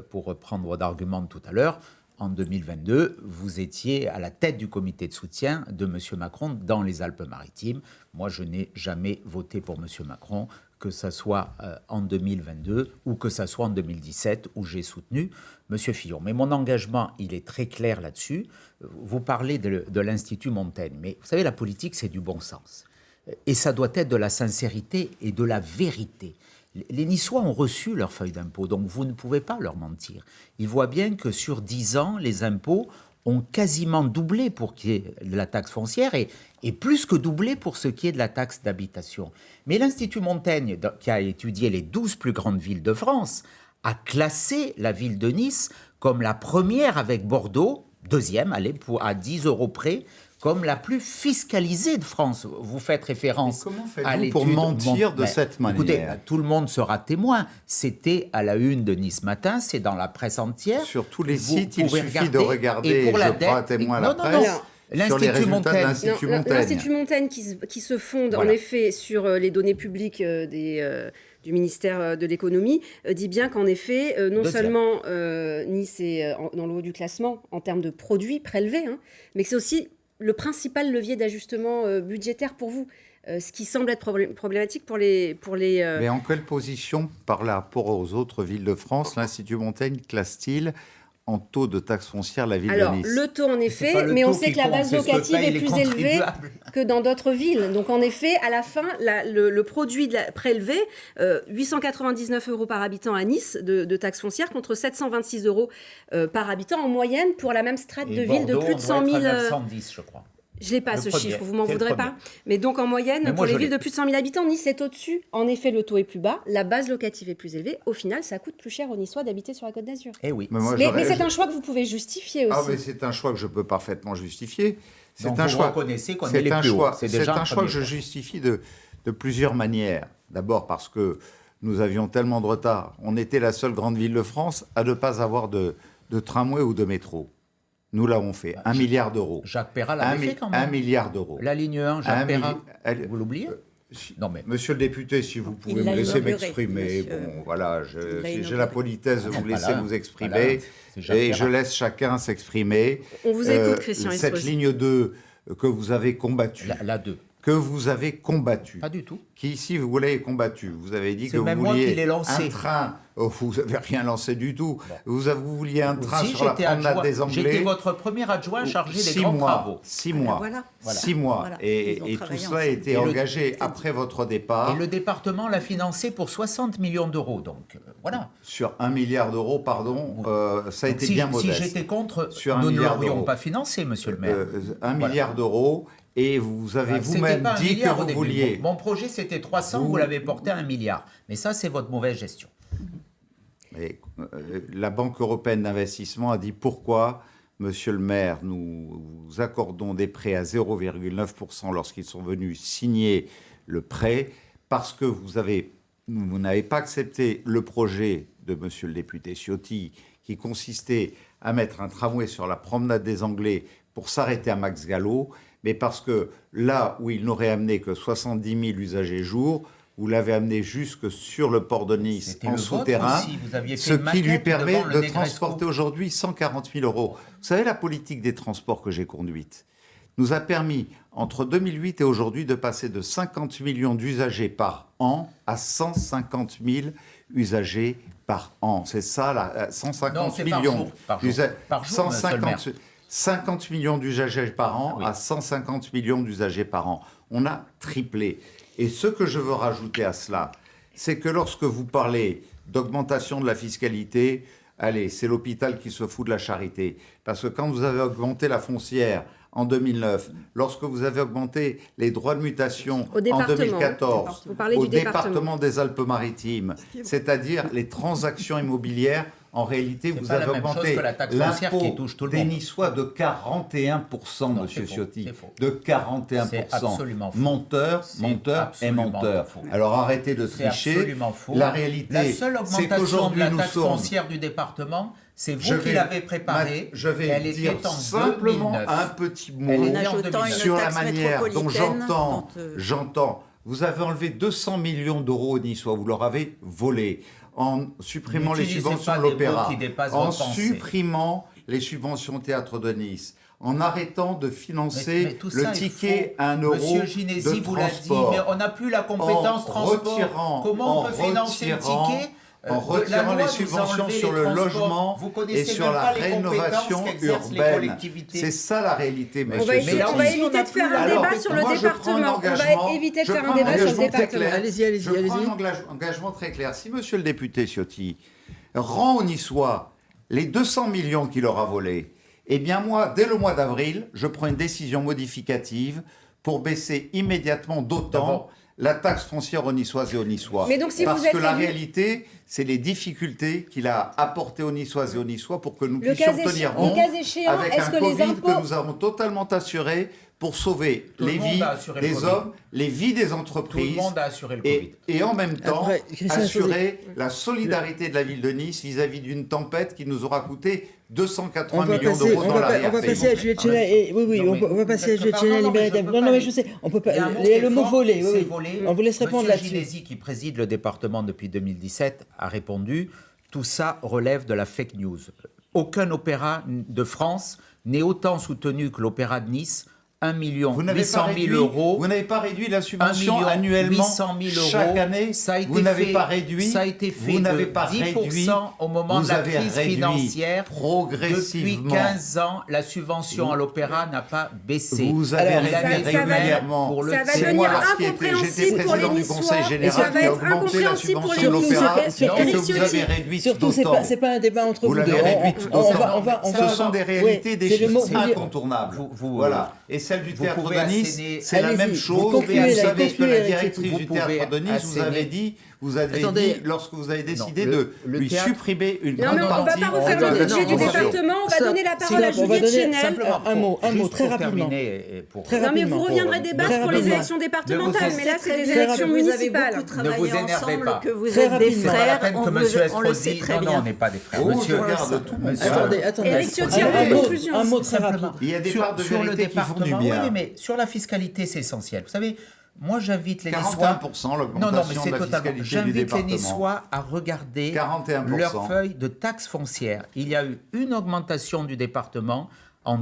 pour reprendre votre argument de tout à l'heure, en 2022, vous étiez à la tête du comité de soutien de M. Macron dans les Alpes-Maritimes. Moi, je n'ai jamais voté pour M. Macron, que ce soit en 2022 ou que ce soit en 2017, où j'ai soutenu M. Fillon. Mais mon engagement, il est très clair là-dessus. Vous parlez de l'Institut Montaigne, mais vous savez, la politique, c'est du bon sens. Et ça doit être de la sincérité et de la vérité. Les Niçois ont reçu leur feuille d'impôt, donc vous ne pouvez pas leur mentir. Ils voient bien que sur 10 ans, les impôts ont quasiment doublé pour qu'il y ait de la taxe foncière et plus que doublé pour ce qui est de la taxe d'habitation. Mais l'Institut Montaigne, qui a étudié les 12 plus grandes villes de France, a classé la ville de Nice comme la première avec Bordeaux, deuxième, à 10 € près, comme la plus fiscalisée de France. Vous faites référence comment à faites-vous l'étude... pour mentir de Mais, cette manière? Écoutez, tout le monde sera témoin. C'était à la une de Nice Matin, c'est dans la presse entière. Sur tous les Vous sites, il pouvez suffit de regarder, et pour la je prends à dette- témoin à non, la non, presse, non. sur les L'Institut résultats de Montaigne. l'Institut Non, Montaigne. l'Institut Montaigne qui se fonde Voilà. en effet sur les données publiques du ministère de l'économie dit bien qu'en effet, non Deuxième. seulement Nice est dans le haut du classement en termes de produits prélevés, hein, mais que c'est aussi le principal levier d'ajustement budgétaire pour vous. Ce qui semble être problématique pour les Mais en quelle position, par rapport aux autres villes de France, l'Institut Montaigne classe-t-il en taux de taxe foncière la ville Alors, de Nice? le taux en C'est effet, pas le mais on taux sait qui que la compte, base c'est ce que locative payent est les plus élevée contribuables. que dans d'autres villes. Donc en effet, à la fin, le produit prélevé, 899 € par habitant à Nice de taxe foncière contre 726 € par habitant en moyenne pour la même strate Et de ville de Bordeaux, plus on de doit 100 000... être à 910, je crois. Je n'ai pas Le ce premier, chiffre, vous m'en c'est le voudrez premier. pas. Mais donc en moyenne, Mais moi, pour les je villes l'ai. de plus de 100 000 habitants, Nice est au-dessus. En effet, le taux est plus bas, la base locative est plus élevée. Au final, ça coûte plus cher aux Niçois d'habiter sur la Côte d'Azur. Eh oui. Mais moi, Mais j'aurais- c'est un choix que vous pouvez justifier aussi. Ah, mais c'est un choix que je peux parfaitement justifier. C'est Donc un vous choix. reconnaissez qu'on est C'est les un plus hauts. choix. C'est C'est déjà un un choix que premier je justifie de plusieurs manières. D'abord parce que nous avions tellement de retard. On était la seule grande ville de France à ne pas avoir de tramway ou de métro. Nous l'avons fait. 1 milliard d'euros. Jacques Perra l'avait fait quand 1 même. milliard d'euros. La ligne 1, Un Jacques Perra. milli- Vous l'oubliez Non mais... Monsieur le député, si vous pouvez Il me l'a laisser inauguré, m'exprimer, monsieur. bon, voilà, Il l'a si j'ai inauguré. la politesse de vous Voilà, laisser vous exprimer, voilà, c'est Jacques et je Perra. laisse chacun s'exprimer. On vous écoute, Christian Cette Estrosi. ligne 2 que vous avez combattue, La 2. que vous avez combattue, Pas du tout. qui ici vous l'avez combattue, vous avez dit C'est que vous même moi vouliez qui l'ai lancé. un train, vous n'avez rien lancé du tout, vous vouliez un train Si, sur la j'étais promenade adjoint. des Anglais. J'étais votre premier adjoint chargé des 6 grands mois, travaux. 6 mois, Voilà. 6 mois, Voilà. Ils ont et tout travaillé cela a ensemble. été Et le- engagé après votre départ. Et le département l'a financé pour 60 millions d'euros. Donc voilà. Sur 1 milliard d'euros, pardon, ça a Donc, été si, bien si modeste. j'étais contre, Sur un nous ne milliard l'aurions d'euros. pas financé, monsieur le maire. 1 Voilà. milliard d'euros, et vous avez C'était vous-même pas un dit que milliard au vous début. vouliez. Mon projet, c'était 300, vous l'avez porté à 1 milliard. Mais ça, c'est votre mauvaise gestion. Mais, la Banque européenne d'investissement a dit pourquoi, monsieur le maire, nous vous accordons des prêts à 0,9% lorsqu'ils sont venus signer le prêt, parce que vous n'avez pas accepté le projet de monsieur le député Ciotti, qui consistait à mettre un tramway sur la promenade des Anglais pour s'arrêter à Max Gallo, mais parce que là où il n'aurait amené que 70 000 usagers jour, vous l'avez amené jusque sur le port de Nice C'était en le vôtre souterrain, aussi. Vous aviez fait ce une qui lui maquette permet devant le de Negresco. transporter aujourd'hui 140 000 euros. Vous savez, la politique des transports que j'ai conduite nous a permis, entre 2008 et aujourd'hui, de passer de 50 millions d'usagers par an à 150 000 usagers par an. C'est ça, là, 150 Non, c'est par millions jour, par jour. d'usagers. Par jour, monsieur le maire. 50 millions d'usagers par an Oui. à 150 millions d'usagers par an. On a triplé. Et ce que je veux rajouter à cela, c'est que lorsque vous parlez d'augmentation de la fiscalité, allez, c'est l'hôpital qui se fout de la charité. Parce que quand vous avez augmenté la foncière en 2009, lorsque vous avez augmenté les droits de mutation Au en département. 2014, Vous parlez au du département. des Alpes-Maritimes, c'est-à-dire les transactions immobilières, en réalité, C'est vous pas la avez même chose augmenté que la taxe foncière qui l'impôt touche tout le des monde. Niçois de 41%, Non, monsieur c'est faux, Ciotti. c'est faux. De 41%. C'est absolument faux. Menteur, C'est menteur et absolument menteur. faux. Alors arrêtez de C'est tricher. absolument faux. La réalité, La seule c'est augmentation de qu'aujourd'hui, la nous taxe sommes... foncière du département, c'est Je vous qui vais- l'avez préparée. Je vais Elle dire était en simplement 2009. un petit mot Elle est En née en ajoutant 2009. une sur la taxe manière dont métropolitaine j'entends. quand, J'entends. Vous avez enlevé 200 millions d'euros aux Niçois, vous leur avez volé en supprimant les N'utilisez subventions pas de des l'opéra, mots qui dépassent en votre pensée. supprimant les subventions au théâtre de Nice, en arrêtant de financer Mais tout le ça est ticket faux. à 1 euro Monsieur de Ginesi vous l'a dit, transport. mais on n'a plus la compétence transport. Comment on peut financer le ticket en retirant les subventions sur le logement et sur la rénovation urbaine. C'est ça la réalité, monsieur. On va, essayer- Mais là on va aussi, on éviter n'a de faire plus un la débat sur le moi, je prends un département. On engagement- va éviter de je faire prends un débat sur le engagement très département. clair. Allez-y, allez-y, Je prends allez-y. un engagement très clair. Si monsieur le député Ciotti rend aux Niçois les 200 millions qu'il leur a volés, eh bien moi, dès le mois d'avril, je prends une décision modificative pour baisser immédiatement d'autant la taxe foncière aux Niçoises et aux Niçois. Mais donc, si parce vous êtes que la élu- réalité, c'est les difficultés qu'il a apportées aux Niçoises et aux Niçois pour que nous Le puissions cas tenir éche- bon le cas échéant, avec est-ce un que les Covid impôts- que nous avons totalement assuré pour sauver Tout le les monde vies a assuré le des Covid. hommes, les vies des Tout entreprises. le monde a assuré le Covid. Et en même temps, Après, Christian, assurer la solidarité de la ville de Nice vis-à-vis d'une tempête qui nous aura coûté 280 millions d'euros dans on va l'arrière-pays. passer à Juliette Chenel. On va passer à Juliette Chenel. Non, mais je sais. On peut pas. Le mot volé. C'est Oui. volé. On vous laisse répondre Monsieur là-dessus. Gilesi, qui préside le département depuis 2017, a répondu « Tout ça relève de la fake news. Aucun opéra de France n'est autant soutenu que l'opéra de Nice. 1 million Vous n'avez 800 pas 000 réduit, euros. vous n'avez pas réduit la 1 subvention million annuellement 800 000 chaque euros. année. Ça a été Vous n'avez fait, pas réduit. Ça a été fait Vous n'avez de pas 10% réduit. au moment Vous de la avez crise réduit financière. progressivement. Depuis 15 ans, la subvention à l'opéra n'a pas baissé. Vous avez Alors, réduit ça va- régulièrement. pour le- ça va C'est devenir moi, lorsqu'il incompréhensible j'étais pour les président du Niçois, Conseil et ça général va qui a être augmenté la incompréhensible pour les subvention de Niçois. l'opéra, Et que Éric vous Ciotti- avez réduite Surtout, c'est d'autant. pas un débat entre Vous vous l'avez deux. réduite On d'autant. va Ce sont des réalités, des c'est le chiffres mot- incontournables. Voilà. Et celle du vous théâtre pouvez de Nice, asséner- c'est la Allez-y, même vous chose. concluez, Vous là, savez que concluez, la Eric, directrice vous du pouvez théâtre de Nice vous avez asséner- dit, Attendez. lorsque vous avez décidé Non, de le lui théâtre- supprimer une Non, grande mais on va partie. pas refaire Attendez, le budget non, du on va- département. On va Stop. donner la parole à Stop, on va Juliette donner Chenel. un mot, Juste très pour rapidement. terminer, et pour- Très Non, mais rapidement. vous reviendrez débattre Très pour les rapidement. élections départementales. Ne Mais là, c'est des très élections rapidement. Vous avez municipales. beaucoup travaillé Ne vous énervez ensemble, pas. que vous Très êtes des rapidement. C'est pas la frères, peine que on monsieur le sait Estrosi... très Non, bien. non, on n'est pas des frères. Oh, Monsieur, je garde tout mon cœur. Attendez. Éric Ciotti, Un en mot, conclusion. un mot très Simplement. rapide. Il y a des parts de sur le vérité qui font du département, bien. oui, mais sur la fiscalité, c'est essentiel. Vous savez, moi, j'invite les 41% Niçois... Non, mais l'augmentation c'est de la totalement... fiscalité du J'invite les département. Niçois à regarder 41%. leur feuille de taxe foncière. Il y a eu une augmentation du département en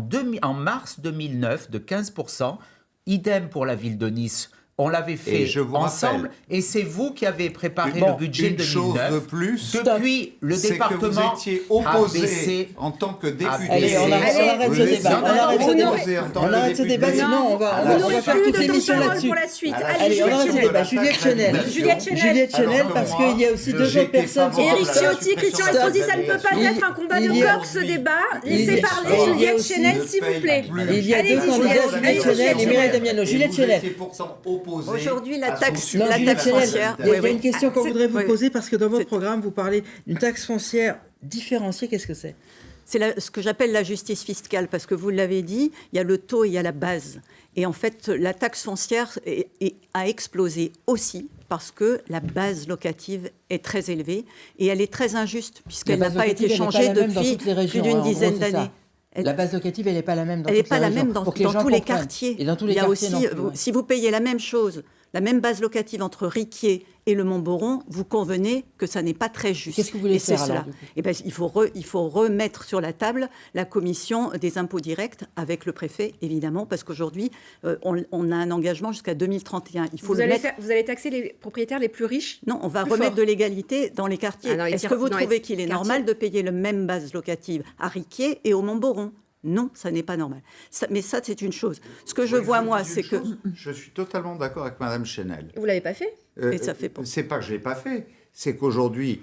mars 2009 de 15%. Idem pour la ville de Nice. On l'avait fait Et je vous ensemble. rappelle, Et c'est vous qui avez préparé Bon, le budget une 2009. chose de plus, Depuis, le c'est que département vous étiez a opposé baissé. en tant que député. Allez, on arrête ce débat. On arrête ce débat. On arrête ce débat, sinon on va Vous n'aurez faire plus toute de temps de l'émission parole là-dessus. pour la suite. Allez, Allez, Allez, on arrête ce Juliette débat. Chenel. Juliette Chenel. Juliette Chenel. Parce qu'il y a aussi deux j'étais autres personnes. favorable Éric à la Ciotti, Christian suppression Estrosi, ça ne peut pas Il- être un combat de il y a- coq, ce débat. il y Laissez a- parler il y a Juliette aussi- Chenel, s'il vous plaît. Il y a Allez-y, deux candidats, Juliette. Juliette Allez-y, Chenel et Juliette Mireille Chenel. Damiano. Et Juliette vous Chenel. étiez pourtant opposé Aujourd'hui, la à taxe- son Non, la Juliette taxe Chenel, foncière. il y a Oui, une question qu'on c'est- voudrait vous oui. poser parce que dans votre C'est- programme, vous parlez d'une taxe foncière différenciée. Qu'est-ce que c'est? C'est ce que j'appelle la justice fiscale, parce que vous l'avez dit, il y a le taux et il y a la base. Et en fait, la taxe foncière a explosé aussi parce que la base locative est très élevée et elle est très injuste, puisqu'elle n'a pas été changée depuis plus d'une dizaine d'années. La base locative, elle n'est pas la même dans Elle n'est toutes pas les la régions, même dans pour que tous les gens les comprennent. quartiers. Et dans tous les Il y a quartiers aussi, non plus, ouais. si vous payez la même chose, la même base locative entre Riquier et le Montboron, vous convenez que ça n'est pas très juste. Qu'est-ce que vous voulez Et c'est faire, alors, cela. du coup Eh ben, il faut remettre sur la table la commission des impôts directs avec le préfet, évidemment, parce qu'aujourd'hui, on a un engagement jusqu'à 2031. Il faut Vous le allez, mettre. vous allez taxer les propriétaires les plus riches? Non, on va Plus remettre fort. de l'égalité dans les quartiers. Ah, dans les Est-ce tir- que vous dans les trouvez qu'il est quartiers. normal de payer la même base locative à Riquier et au Montboron? Non, ça n'est pas normal. Mais ça, c'est une chose. Ce que je vois, moi, c'est que... Je suis totalement d'accord avec Madame Chenel. Vous l'avez pas fait? Et ça fait pas. C'est pas que je l'ai pas fait, c'est qu'aujourd'hui,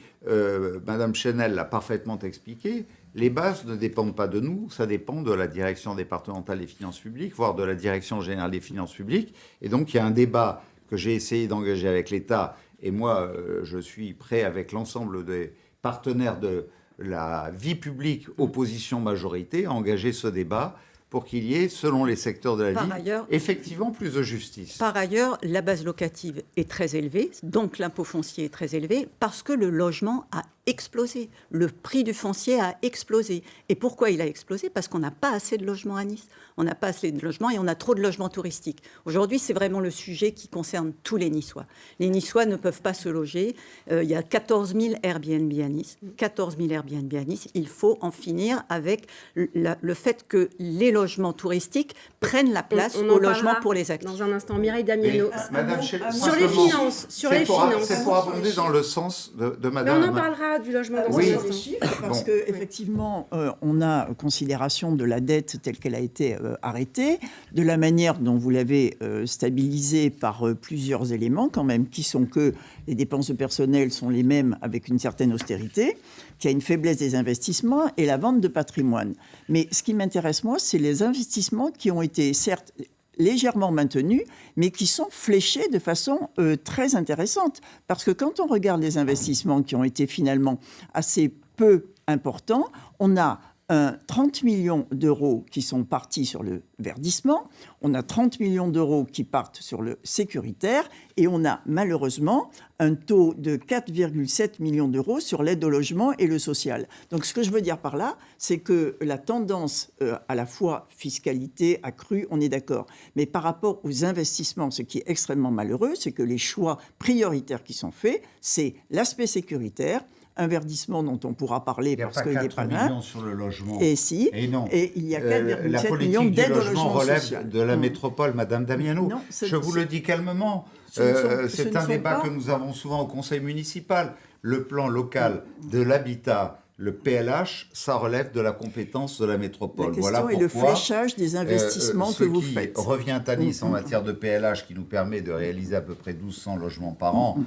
Madame Chenel l'a parfaitement expliqué. Les bases ne dépendent pas de nous, ça dépend de la direction départementale des finances publiques, voire de la direction générale des finances publiques. Et donc, il y a un débat que j'ai essayé d'engager avec l'État. Et moi, je suis prêt avec l'ensemble des partenaires de la vie publique, opposition, majorité, à engager ce débat pour qu'il y ait, selon les secteurs de la Par vie, ailleurs- effectivement plus de justice. Par ailleurs, la base locative est très élevée, donc l'impôt foncier est très élevé, parce que le logement a explosé. Le prix du foncier a explosé. Et pourquoi il a explosé? Parce qu'on n'a pas assez de logements à Nice. On n'a pas assez de logements et on a trop de logements touristiques. Aujourd'hui, c'est vraiment le sujet qui concerne tous les Niçois. Les Niçois ne peuvent pas se loger. Il y a 14 000 Airbnb à Nice. 14 000 Airbnb à Nice. Il faut en finir avec le fait que les logements touristiques prennent la place On en aux logements parlera pour les actifs. dans un instant. Mireille Damiano. Madame Chenel, Sur les simplement, finances, sur c'est les pour- finances. C'est pour abonder dans le sens de Mais Madame. on en parlera du logement dans Oui. un instant. Parce Bon. que effectivement, on a considération de la dette telle qu'elle a été arrêtée, de la manière dont vous l'avez stabilisée par plusieurs éléments quand même, qui sont que les dépenses de personnel sont les mêmes avec une certaine austérité, qu'il y a une faiblesse des investissements et la vente de patrimoine. Mais ce qui m'intéresse moi, c'est les investissements qui ont été certes légèrement maintenues, mais qui sont fléchées de façon très intéressante. Parce que quand on regarde les investissements qui ont été finalement assez peu importants, on a 30 millions d'euros qui sont partis sur le verdissement, on a 30 millions d'euros qui partent sur le sécuritaire et on a malheureusement un taux de 4,7 millions d'euros sur l'aide au logement et le social. Donc ce que je veux dire par là, c'est que la tendance à la fois fiscalité accrue, on est d'accord, mais par rapport aux investissements, ce qui est extrêmement malheureux, c'est que les choix prioritaires qui sont faits, c'est l'aspect sécuritaire, un verdissement dont on pourra parler parce qu'il n'est pas là. Il n'y a pas 4 millions sur le logement. Et si. Et non. Et il y a 4,7 millions d'aide d'aide au au logement logement relève social. de la métropole, Madame Damiano. Non, je vous le dis calmement. C'est un débat que nous avons souvent au conseil municipal. Le plan local de l'habitat, le PLH, ça relève de la compétence de la métropole. La question voilà est le pourquoi fléchage des investissements que vous faites. Revient à Nice en matière de PLH, qui nous permet de réaliser à peu près 1200 logements par an.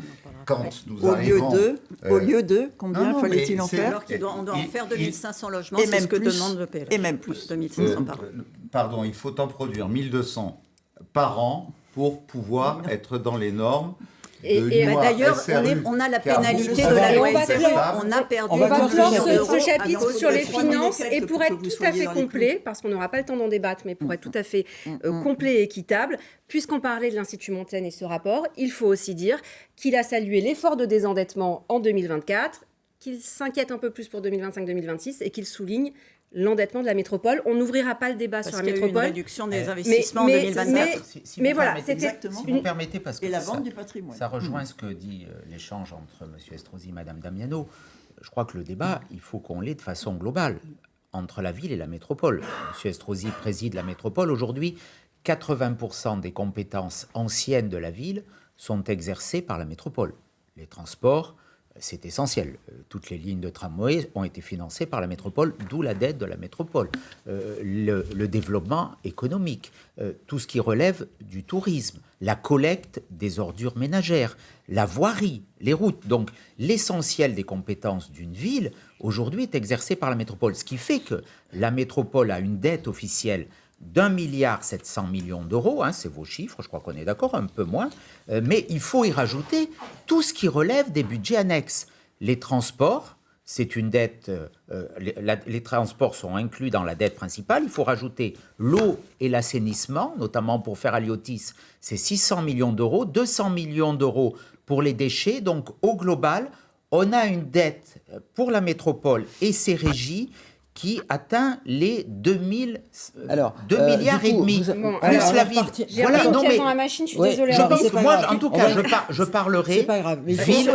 Quand nous arrivons... Au lieu de combien fallait-il en faire? Alors qu'on doit en faire 2500 logements, et c'est même ce que plus, demande le PLH. et même plus. 2500 par an. Pardon, il faut en produire 1200 par an pour pouvoir être dans les normes. D'ailleurs, on a la pénalité de la loi SRU. On a perdu. On va clore ce chapitre alors, sur les 3 000 finances et pour être que vous tout à soyez fait dans les complet, parce qu'on n'aura pas le temps d'en débattre, mais pour être tout à fait complet et équitable, puisqu'on parlait de l'Institut Montaigne et ce rapport, il faut aussi dire qu'il a salué l'effort de désendettement en 2024, qu'il s'inquiète un peu plus pour 2025-2026 et qu'il souligne l'endettement de la métropole. On n'ouvrira pas le débat sur la métropole. Il y a eu une réduction des investissements en 2024. Mais voilà, c'était si vous me permettez, parce que et la vente du patrimoine. Ça rejoint ce que dit l'échange entre M. Estrosi et Mme Damiano. Je crois que le débat, il faut qu'on l'ait de façon globale entre la ville et la métropole. M. Estrosi préside la métropole. Aujourd'hui, 80% des compétences anciennes de la ville sont exercées par la métropole. Les transports, c'est essentiel. Toutes les lignes de tramway ont été financées par la métropole, d'où la dette de la métropole. Le développement économique, tout ce qui relève du tourisme, la collecte des ordures ménagères, la voirie, les routes. Donc, l'essentiel des compétences d'une ville, aujourd'hui, est exercé par la métropole. Ce qui fait que la métropole a une dette officielle d'1,7 milliard d'euros, hein, c'est vos chiffres, je crois qu'on est d'accord, un peu moins, mais il faut y rajouter tout ce qui relève des budgets annexes. Les transports, c'est une dette, les transports sont inclus dans la dette principale, il faut rajouter l'eau et l'assainissement, notamment pour faire Aliotis, c'est 600 millions d'euros, 200 millions d'euros pour les déchets, donc au global, on a une dette pour la métropole et ses régies qui atteint les 2 milliards et demi, plus la ville. J'ai voilà, non, mais dans la machine, je suis désolée. Je pense que moi, en tout cas, je parlerai ville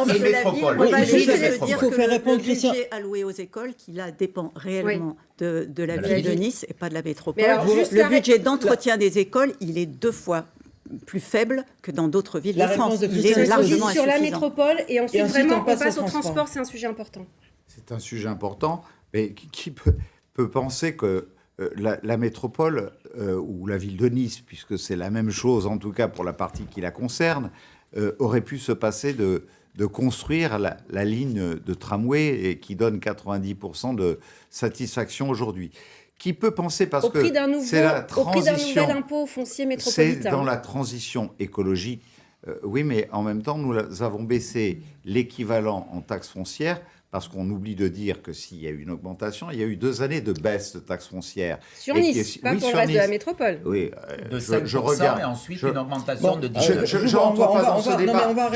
et métropole. Il faut faire répondre Christian. Le budget alloué aux écoles, qui là dépend réellement de la ville de Nice et pas de la métropole. Le budget d'entretien des écoles, il est 2 fois plus faible que dans d'autres villes de France. Il est largement insuffisant. Sur la métropole et ensuite vraiment on passe au transport, c'est un sujet important. C'est un sujet important. Mais qui peut penser que la métropole ou la ville de Nice, puisque c'est la même chose, en tout cas pour la partie qui la concerne, aurait pu se passer de construire la ligne de tramway et qui donne 90% de satisfaction aujourd'hui. Qui peut penser, parce que c'est la transition, au prix d'un nouvel impôt foncier métropolitain. C'est dans la transition écologique. Oui, mais en même temps, nous avons baissé l'équivalent en taxes foncières, parce qu'on oublie de dire que s'il y a eu une augmentation, il y a eu 2 années de baisse de taxes foncières. Sur Nice, pas pour le reste de la métropole. Oui, de 5% je regarde, et ensuite une augmentation de 10%. Je rentre pas dans ce débat.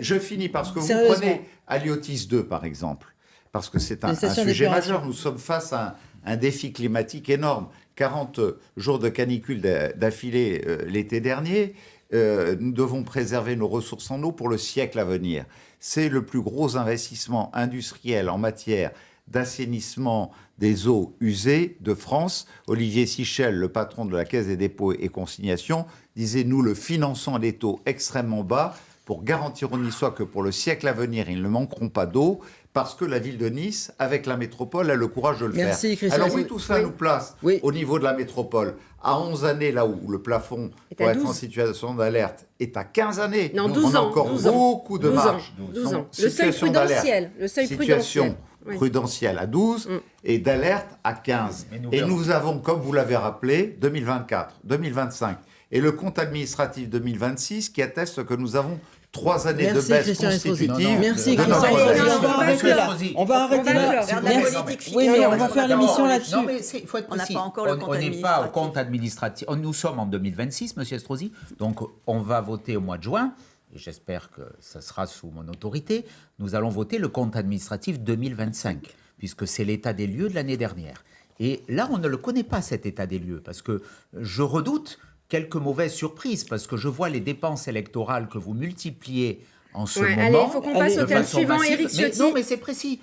Je finis parce que vous prenez Aliotis 2, par exemple, parce que c'est un sujet majeur. Nous sommes face à un défi climatique énorme. 40 jours de canicule d'affilée l'été dernier. Nous devons préserver nos ressources en eau pour le siècle à venir. C'est le plus gros investissement industriel en matière d'assainissement des eaux usées de France. Olivier Sichel, le patron de la Caisse des dépôts et consignations, disait « Nous le finançons à des taux extrêmement bas pour garantir aux Niçois que pour le siècle à venir, ils ne manqueront pas d'eau, parce que la ville de Nice, avec la métropole, a le courage de le faire. » Alors oui, tout ça nous place au niveau de la métropole. À 11 années, là où le plafond pour être en situation d'alerte est à 15 années. Non, 12 ans. On a encore beaucoup de marge. 12 ans. Le seuil prudentiel. Situation Oui. prudentielle à 12 et d'alerte à 15. Mais nous Et verrons. nous avons, comme vous l'avez rappelé, 2024, 2025 et le compte administratif 2026 qui atteste que nous avons 3 années Merci, de baisse Christian Estrosi. constitutive. Merci, de Christian notre Estrosi. gestion. Non, On va arrêter là. Estrosi. On va arrêter va là. alors vers la Merci. politique Oui, mais fiscale. on va faire l'émission là-dessus. Non, mais il faut être On n'a précis. pas encore le compte On n'est pas au administratif. compte administratif. Nous sommes en 2026, Monsieur Estrosi. Donc, on va voter au mois de juin. Et j'espère que ça sera sous mon autorité. Nous allons voter le compte administratif 2025, puisque c'est l'état des lieux de l'année dernière. Et là, on ne le connaît pas, cet état des lieux, parce que je redoute quelques mauvaises surprises, parce que je vois les dépenses électorales que vous multipliez en ce moment. Allez, il faut qu'on passe Allez, au de thème façon suivant, massive. Éric Mais Ciotti. non, mais c'est précis.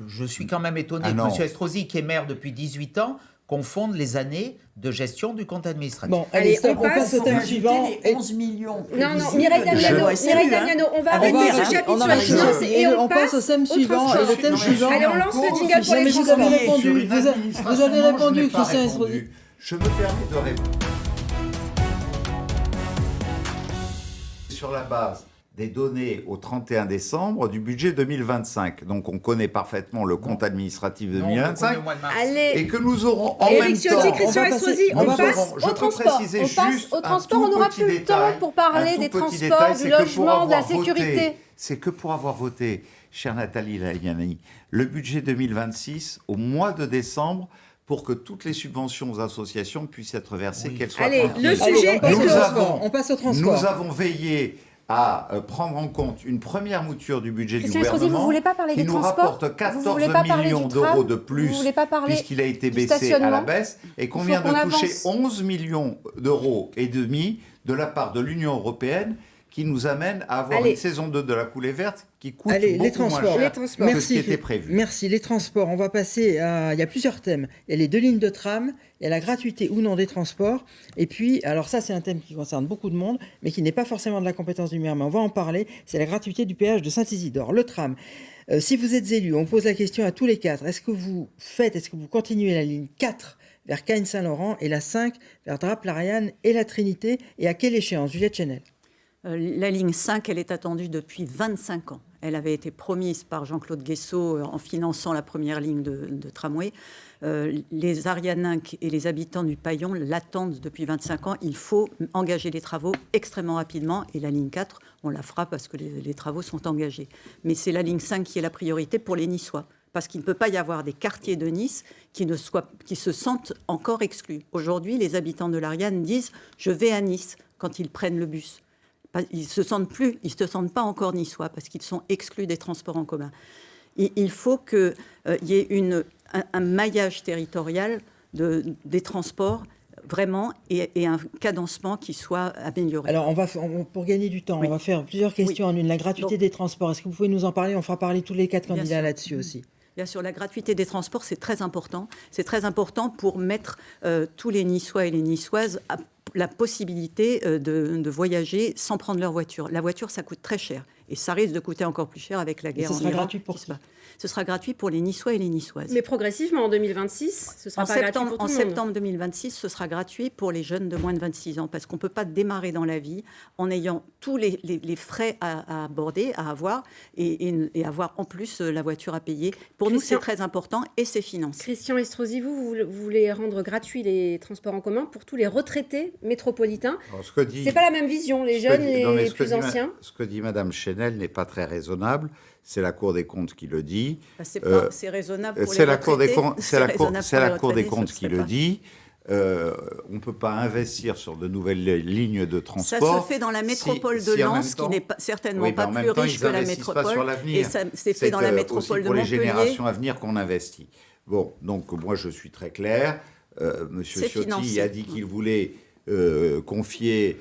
Je suis quand même étonné Ah que non. M. Estrosi, qui est maire depuis 18 ans, confonde les années de gestion du compte administratif. Bon, Allez, allez, stop, on on passe passe au thème Ajouter suivant. les Et- 11 millions. Non, non, prévisibles Mireille de Damiano, la SRU, Mireille hein. Damiano, on va Avec arrêter des- ce chapitre on sur arrête les ça. finances et on passe au thème suivant. Et le thème Non, mais suivant. Allez, on lance le jingle pour Non, les mais vous avez transports. répondu. Sur une Vous avez administration, non, je répondu, n'ai pas Christian répondu. Estrosi. Je me permets de répondre. Sur la base des données au 31 décembre du budget 2025. Donc on connaît parfaitement le compte administratif Non, on le connaît 2025 au mois de mars. Allez, et que nous aurons en même Éric Ciotti, temps... Christian on va passer- Estrosi, on on va passe passer- je au peux transport. préciser On passe juste au un transport, tout on n'aura petit plus le détail, temps pour un parler tout des petit transports, détail, du c'est que pour logement, de la avoir voté- sécurité. C'est que pour avoir voté, chère Nathalie Laiani, le budget 2026 au mois de décembre pour que toutes les subventions aux associations puissent être versées, qu'elles soient Allez, tranquilles. le Allez, sujet on passe est au Nous clos. transport. On passe au transport. Nous avons veillé à prendre en compte une première mouture du budget du Christian Estrosi, gouvernement vous voulez pas parler qui des nous transports rapporte 14 Vous voulez pas parler millions du tram d'euros de Vous plus voulez pas parler puisqu'il a été du baissé à stationnement la baisse et qu'on Il faut vient de qu'on toucher avance. 11 millions d'euros et demi de la part de l'Union européenne qui nous amène à avoir Allez. une saison 2 de la coulée verte qui coûte Allez, les beaucoup moins transports. cher Les transports. que ce qui était prévu. Merci. Les transports. On va passer à. Il y a plusieurs thèmes. Il y a les 2 lignes de tram, il y a la gratuité ou non des transports. Et puis, alors ça, c'est un thème qui concerne beaucoup de monde, mais qui n'est pas forcément de la compétence du maire, mais on va en parler. C'est la gratuité du péage de Saint-Isidore. Le tram. Si vous êtes élu, on pose la question à tous les quatre. Est-ce que vous continuez la ligne 4 vers Cagnes-Saint-Laurent et la 5 vers Drape-Lariane et la Trinité? Et à quelle échéance? Juliette Chenel. La ligne 5, elle est attendue depuis 25 ans. Elle avait été promise par Jean-Claude Guessot en finançant la première ligne de tramway. Les Arianinques et les habitants du Paillon l'attendent depuis 25 ans. Il faut engager les travaux extrêmement rapidement. Et la ligne 4, on la fera parce que les travaux sont engagés. Mais c'est la ligne 5 qui est la priorité pour les Niçois. Parce qu'il ne peut pas y avoir des quartiers de Nice qui se sentent encore exclus. Aujourd'hui, les habitants de l'Ariane disent « je vais à Nice » quand ils prennent le bus. Ils se sentent pas encore niçois parce qu'ils sont exclus des transports en commun. Il faut qu'il y ait un maillage territorial des transports vraiment et un cadencement qui soit amélioré. Alors, pour gagner du temps, Oui. on va faire plusieurs questions en une. La gratuité Donc- des transports, est-ce que vous pouvez nous en parler? On fera parler tous les 4 Bien candidats sûr. là-dessus aussi. Bien sûr, la gratuité des transports, c'est très important. C'est très important pour mettre tous les Niçois et les Niçoises à la possibilité de voyager sans prendre leur voiture. La voiture, ça coûte très cher. Et ça risque de coûter encore plus cher avec la guerre ce en sera Iran gratuit pour qui se qui? bat. Ce sera gratuit pour les Niçois et les Niçoises. Mais progressivement, en 2026, ce sera En pas gratuit septembre, pour tout en le monde. septembre 2026, ce sera gratuit pour les jeunes de moins de 26 ans, parce qu'on ne peut pas démarrer dans la vie en ayant tous les frais à aborder, à avoir, et avoir en plus la voiture à payer. Pour nous, Christian- c'est très important et c'est financé. Christian Estrosi, vous voulez rendre gratuits les transports en commun pour tous les retraités métropolitains. Alors, ce que dit- C'est pas la même vision, les Ce que jeunes, dit- non, mais les ce que plus dit anciens. Ce que dit Madame Chenel n'est pas très raisonnable. C'est la Cour des comptes qui le dit. C'est raisonnable pour C'est les la Cour des retraités. comptes, c'est la Cour, raisonnable c'est pour la les Cour des retraités, comptes ça qui se le fait pas. dit. On ne peut pas investir sur de nouvelles lignes de Ça transport. se fait dans la métropole si de en même Lens, qui temps- n'est certainement Oui, pas mais en même plus temps, riche ils que la investissent pas métropole. sur l'avenir. Et ça c'est fait dans la aussi métropole de pour les Montpellier. générations à venir qu'on investit. Bon, donc moi je suis très clair. Monsieur C'est Ciotti financé. a dit qu'il voulait confier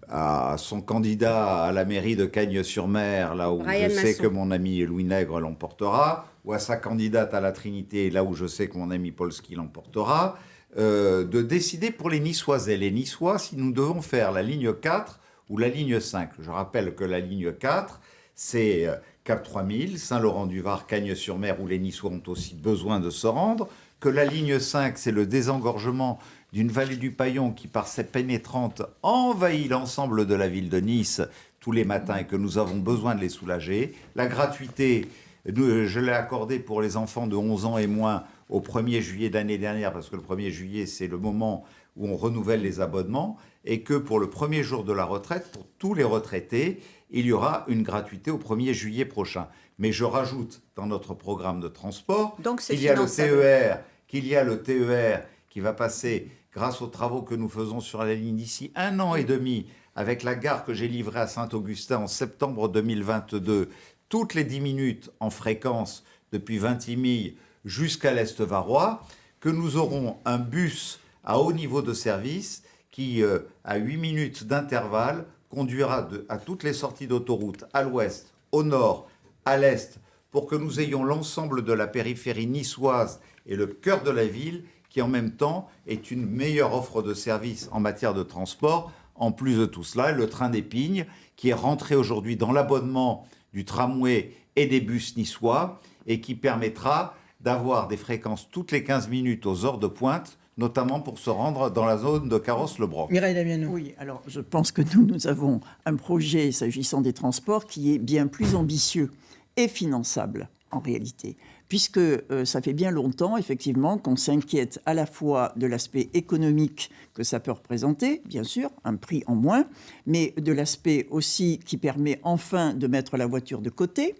à son candidat à la mairie de Cagnes-sur-Mer, là où Brian je sais Masson. que mon ami Louis Nègre l'emportera, ou à sa candidate à la Trinité, là où je sais que mon ami Polski l'emportera, de décider pour les Niçoises et les Niçois si nous devons faire la ligne 4 ou la ligne 5. Je rappelle que la ligne 4, c'est Cap 3000, Saint-Laurent-du-Var, Cagnes-sur-Mer, où les Niçois ont aussi besoin de se rendre, que la ligne 5, c'est le désengorgement d'une vallée du Paillon qui, par ses pénétrantes, envahit l'ensemble de la ville de Nice tous les matins et que nous avons besoin de les soulager. La gratuité Je l'ai accordé pour les enfants de 11 ans et moins au 1er juillet de l'année dernière, parce que le 1er juillet, c'est le moment où on renouvelle les abonnements, et que pour le premier jour de la retraite, pour tous les retraités, il y aura une gratuité au 1er juillet prochain. Mais je rajoute dans notre programme de transport qu'il y a le TER qui va passer, grâce aux travaux que nous faisons sur la ligne d'ici 1 an et demi, avec la gare que j'ai livrée à Saint-Augustin en septembre 2022, toutes les 10 minutes en fréquence depuis Vintimille jusqu'à l'Est-Varois, que nous aurons un bus à haut niveau de service qui, à 8 minutes d'intervalle, conduira à toutes les sorties d'autoroute, à l'ouest, au nord, à l'est, pour que nous ayons l'ensemble de la périphérie niçoise et le cœur de la ville, qui en même temps est une meilleure offre de service en matière de transport. En plus de tout cela, le train d'Épingle, qui est rentré aujourd'hui dans l'abonnement du tramway et des bus niçois, et qui permettra d'avoir des fréquences toutes les 15 minutes aux heures de pointe, notamment pour se rendre dans la zone de Carrosse-le-Broc. Mireille Damiano. Oui, alors je pense que nous avons un projet, s'agissant des transports, qui est bien plus ambitieux et finançable, en réalité. Puisque ça fait bien longtemps, effectivement, qu'on s'inquiète à la fois de l'aspect économique que ça peut représenter, bien sûr, un prix en moins, mais de l'aspect aussi qui permet enfin de mettre la voiture de côté.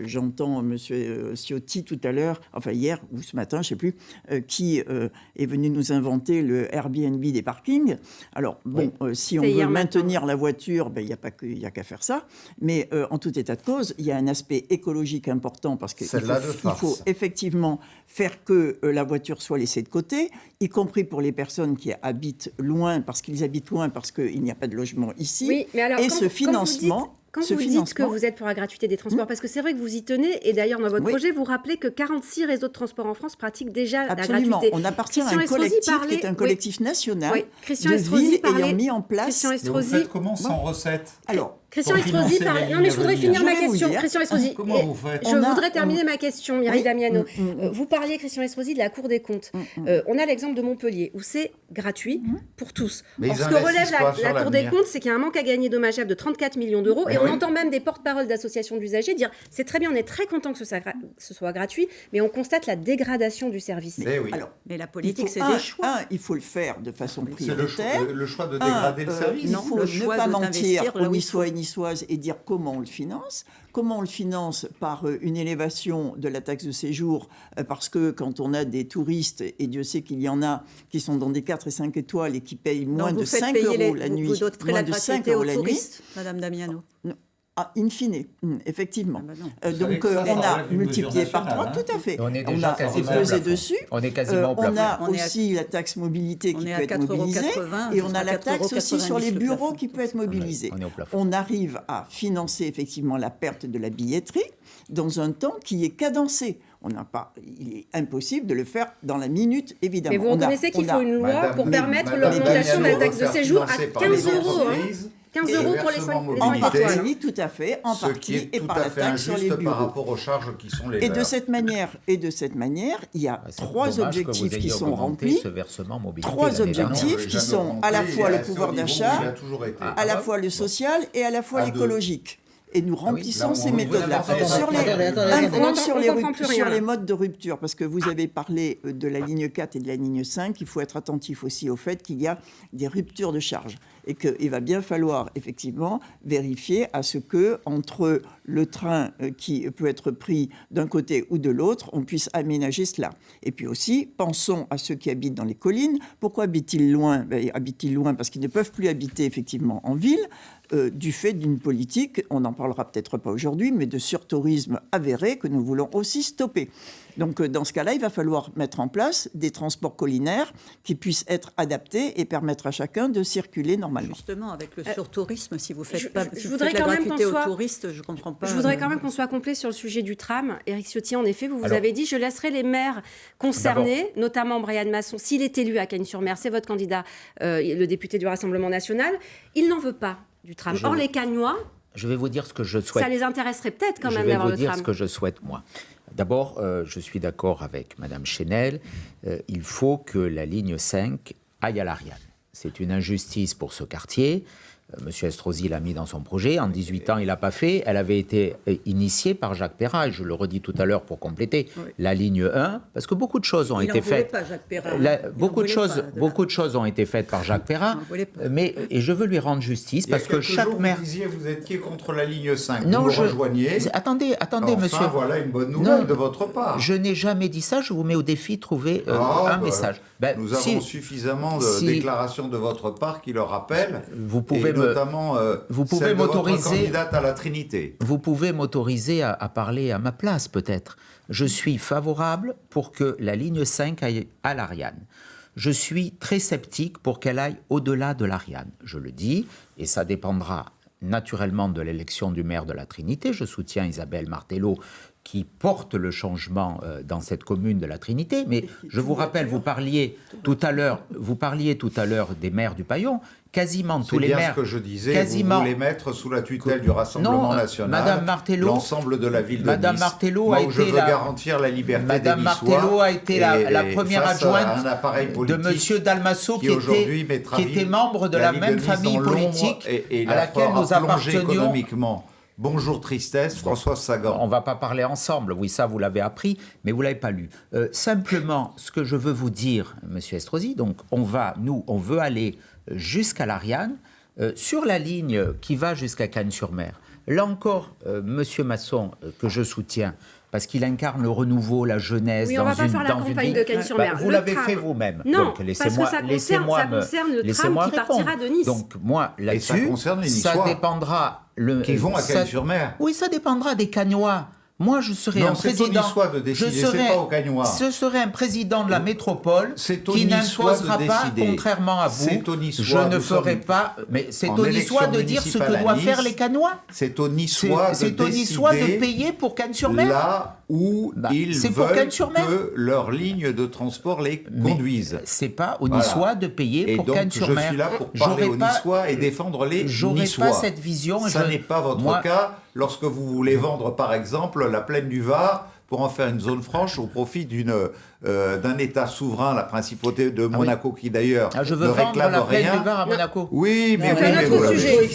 J'entends M. Ciotti tout à l'heure, enfin hier ou ce matin, je ne sais plus, qui est venu nous inventer le Airbnb des parkings. Alors, bon, si on veut maintenir la voiture, il n'y a qu'à faire ça. Mais en tout état de cause, il y a un aspect écologique important parce qu'il faut effectivement faire que la voiture soit laissée de côté, y compris pour les personnes qui habitent loin, parce qu'ils habitent loin, parce qu'il n'y a pas de logement ici. Oui, mais alors, et ce financement... Quand vous dites que vous êtes pour la gratuité des transports, parce que c'est vrai que vous y tenez, et d'ailleurs dans votre projet, vous rappelez que 46 réseaux de transport en France pratiquent déjà la gratuité. On appartient à un collectif qui est un collectif national Christian de Estrosi villes ayant mis en place... Mais vous faites comment sans recette? Alors, Christian Estrosi parlait... Non mais je voudrais finir ma question. Christian Estrosi, comment vous faites? Je voudrais terminer ma question, Mireille Damiano. Vous parliez, Christian Estrosi, de la Cour des comptes. On a l'exemple de Montpellier, où c'est gratuit pour tous. Or, ce que relève la Cour des comptes, c'est qu'il y a un manque à gagner dommageable de 34 millions d'euros, et on entend même des porte-parole d'associations d'usagers dire c'est très bien, on est très content que ce soit gratuit, mais on constate la dégradation du service. Mais la politique, c'est des choix. Il faut le faire de façon prioritaire. C'est le choix de dégrader le service. Il faut ne pas mentir aux Niçois et Niçoises et dire comment on le finance. Comment on le finance? Par une élévation de la taxe de séjour, parce que quand on a des touristes, et Dieu sait qu'il y en a qui sont dans des 4 et 5 étoiles et qui payent moins de 5 euros la nuit. Vous offrez la gratuité aux touristes, Madame Damiano. In fine, effectivement. Donc on a multiplié par 3, tout à fait. On a pesé dessus. On est quasiment au plafond. On a aussi la taxe mobilité qui peut être mobilisée. Et on a la taxe aussi sur les bureaux qui peut être mobilisée. On arrive à financer effectivement la perte de la billetterie dans un temps qui est cadencé. Il est impossible de le faire dans la minute, évidemment. Mais vous reconnaissez qu'il faut une loi pour permettre l'augmentation de la taxe de séjour à 15 euros. 15 euros pour les 5 étoiles. Oui, tout à fait, en partie, et par la taxe sur les bureaux. Par rapport aux charges qui sont les et de cette manière, il y a 3 objectifs qui sont remplis. 3 objectifs qui sont à la fois le pouvoir d'achat, à la fois le social et à la fois l'écologique. Et nous remplissons ces méthodes-là. Un point sur les modes de rupture, parce que vous avez parlé de la ligne 4 et de la ligne 5, il faut être attentif aussi au fait qu'il y a des ruptures de charge et qu'il va bien falloir effectivement vérifier à ce que, entre le train qui peut être pris d'un côté ou de l'autre, on puisse aménager cela. Et puis aussi, pensons à ceux qui habitent dans les collines. Pourquoi habitent-ils loin? Habitent-ils loin parce qu'ils ne peuvent plus habiter effectivement en ville, du fait d'une politique, on n'en parlera peut-être pas aujourd'hui, mais de surtourisme avéré que nous voulons aussi stopper. Donc dans ce cas-là, il va falloir mettre en place des transports collinaires qui puissent être adaptés et permettre à chacun de circuler normalement. Justement, avec le surtourisme, si vous faites la gratuité aux touristes, je ne comprends pas. Je voudrais quand même qu'on soit complet sur le sujet du tram. Éric Ciotti, en effet, vous avez dit, je laisserai les maires concernés, notamment Brian Masson, s'il est élu à Cagnes-sur-Mer, c'est votre candidat, le député du Rassemblement national, il n'en veut pas du tram. Or, les Cagnois, je vais vous dire ce que je souhaite. Ça les intéresserait peut-être quand même d'avoir le tram. Je vais vous dire ce que je souhaite, moi. D'abord, je suis d'accord avec Madame Chenel. Il faut que la ligne 5 aille à l'Ariane. C'est une injustice pour ce quartier. Monsieur Estrosi l'a mis dans son projet. En 18 ans, il l'a pas fait. Elle avait été initiée par Jacques Perra. Et je le redis tout à l'heure pour compléter la ligne 1, parce que beaucoup de choses ont été faites. Pas, Jacques Perra. Beaucoup de choses ont été faites par Jacques Perra. Mais et je veux lui rendre justice parce que chaque maire. Vous disiez vous étiez contre la ligne 5. Non, vous rejoignez. Attendez, enfin, monsieur. Voilà une bonne nouvelle de votre part. Je n'ai jamais dit ça. Je vous mets au défi de trouver un message. Nous avons suffisamment de déclarations de votre part qui le rappellent. Vous pouvez notamment celle de votre candidate à la Trinité. Vous pouvez m'autoriser à parler à ma place, peut-être. Je suis favorable pour que la ligne 5 aille à l'Ariane. Je suis très sceptique pour qu'elle aille au-delà de l'Ariane. Je le dis, et ça dépendra naturellement de l'élection du maire de la Trinité. Je soutiens Isabelle Martello qui porte le changement dans cette commune de la Trinité. Mais je vous rappelle, vous parliez tout à l'heure des maires du Paillon. Quasiment tous les maires. C'est bien ce que je disais. Vous voulez mettre sous la tutelle du Rassemblement national Madame Martello, l'ensemble de la ville de Madame Nice. Martello Moi, je veux garantir la liberté Madame des Niçois. Martello a été la première adjointe de Monsieur Dalmasso qui était membre de la même famille politique et à laquelle nous appartenions. Économiquement. Bonjour tristesse, François Sagan. On ne va pas parler ensemble, oui, ça vous l'avez appris, mais vous ne l'avez pas lu. Simplement, ce que je veux vous dire, Monsieur Estrosi, donc on veut aller jusqu'à l'Ariane, sur la ligne qui va jusqu'à Cannes-sur-Mer. Là encore, Monsieur Masson, que je soutiens, parce qu'il incarne le renouveau, la jeunesse. Oui, on ne va pas faire la campagne de Cannes-sur-Mer. Vous l'avez fait vous-même. Non, donc, parce que ça concerne le tram qui partira de Nice. Donc moi, là-dessus, ça dépendra... Qui vont à Cannes-sur-Mer. Oui, ça dépendra des Cagnois. Moi, je serai un président. C'est aux Niçois de décider, c'est pas aux Cagnois. Je serai un président de la métropole qui n'imposera pas, contrairement à vous. Je ne ferai pas. Mais c'est aux Niçois de dire ce que doivent faire les Cagnois. C'est aux Niçois de payer pour Cannes-sur-Mer. Là où ils veulent que leur ligne de transport les conduise. C'est pas aux Niçois de payer pour Cannes-sur-Mer. Je suis là pour parler aux Niçois et défendre les Niçois. J'aurais pas cette vision. Ça n'est pas votre cas lorsque vous voulez vendre, par exemple, la plaine du Var pour en faire une zone franche au profit d'un État souverain, la principauté de Monaco, qui d'ailleurs je veux ne vendre réclame la plaine rien. du Var à Monaco. Oui, mais c'est un autre sujet.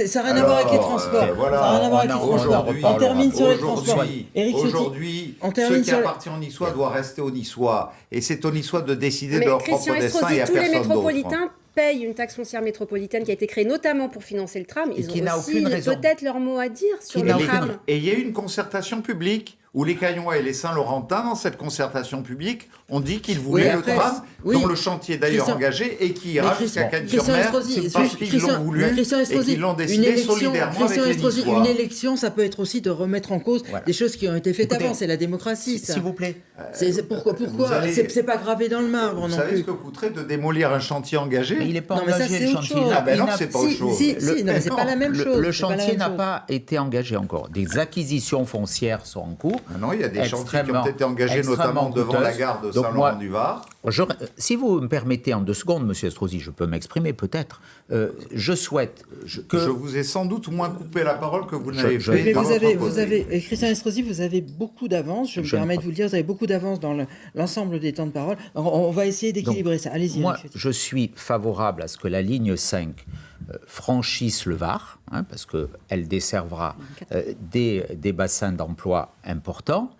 Ça n'a rien à voir avec les transports. Voilà, ça n'a rien à voir avec les transports. On termine sur les transports. Aujourd'hui, ce qui appartient aux Niçois doit rester aux Niçois. Et c'est aux Niçois de décider de leur propre destin et à personne d'autre. Payent une taxe foncière métropolitaine qui a été créée notamment pour financer le tram. Ils ont aussi peut-être leur mot à dire sur le tram. Et il y a eu une concertation publique où les Cagnois et les Saint-Laurentins, dans cette concertation publique, ont dit qu'ils voulaient le tram, dont le chantier d'ailleurs engagé et qui ira jusqu'à Cannes-sur-Mer parce qu'ils l'ont voulu et qu'ils l'ont décidé solidairement avec les Niçois. Une élection, ça peut être aussi de remettre en cause des choses qui ont été faites avant. C'est la démocratie, ça. S'il vous plaît. Pourquoi c'est pas gravé dans le marbre non plus. Vous savez ce que coûterait de démolir un chantier engagé? Mais il n'est pas engagé, le chantier. Ah ben non, c'est pas autre chose. Non, mais c'est pas la même chose. Le chantier n'a pas été engagé encore. Des acquisitions foncières sont en cours. Non, il y a des chantiers qui ont été engagés, notamment devant la gare de Saint-Laurent-du-Var. Si vous me permettez en 2 secondes, Monsieur Estrosi, je peux m'exprimer peut-être. Je souhaite que... Je vous ai sans doute moins coupé la parole que vous n'avez fait. Mais vous avez, Christian Estrosi, vous avez beaucoup d'avance. Je me permets de vous le dire, vous avez beaucoup d'avance dans l'ensemble des temps de parole. On va essayer d'équilibrer ça. Allez-y. Moi, je suis favorable à ce que la ligne 5 franchisse le Var, parce qu'elle desservera des bassins d'emploi importants.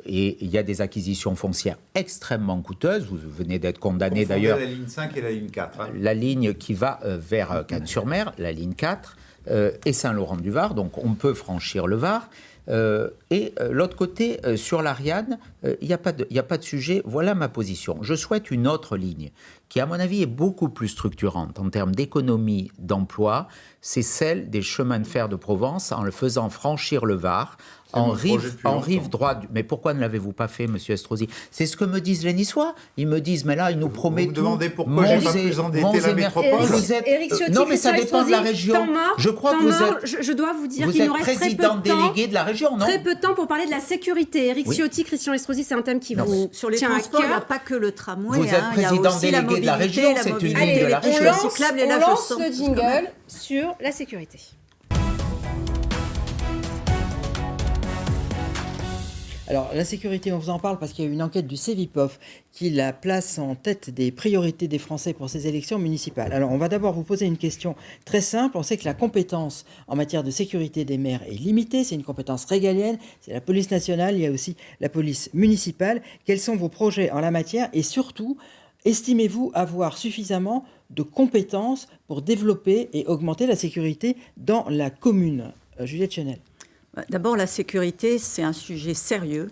Et il y a des acquisitions foncières extrêmement coûteuses. Vous venez d'être condamné d'ailleurs. La ligne 5 et la ligne 4. La ligne qui va vers Cannes-sur-Mer, la ligne 4, et Saint-Laurent-du-Var. Donc on peut franchir le Var. Et l'autre côté, sur l'Ariane, il n'y a pas de sujet. Voilà ma position. Je souhaite une autre ligne qui, à mon avis, est beaucoup plus structurante en termes d'économie, d'emploi. C'est celle des chemins de fer de Provence, en le faisant franchir le Var, en rive droite. Mais pourquoi ne l'avez-vous pas fait, Monsieur Estrosi? C'est ce que me disent les Niçois. Ils me disent, mais là, ils nous promettent. Vous me demandez pourquoi j'ai pas plus endetté la métropole. Non, mais ça dépend de la région. Je crois que vous êtes. Je dois vous dire qu'il nous reste très peu de temps. Vous êtes président délégué de la région, non? Très peu de temps pour parler de la sécurité. Éric Ciotti, Christian Estrosi, c'est un thème qui vous sur les tient à transports, il n'y a cœur. pas que le tramway. Vous êtes président délégué de la région, c'est une ligne de la région. On lance le jingle sur la sécurité. Alors, la sécurité, on vous en parle parce qu'il y a eu une enquête du Cevipof qui la place en tête des priorités des Français pour ces élections municipales. Alors, on va d'abord vous poser une question très simple. On sait que la compétence en matière de sécurité des maires est limitée. C'est une compétence régalienne. C'est la police nationale. Il y a aussi la police municipale. Quels sont vos projets en la matière? Et surtout, estimez-vous avoir suffisamment de compétences pour développer et augmenter la sécurité dans la commune? Juliette Chenel. D'abord, la sécurité, c'est un sujet sérieux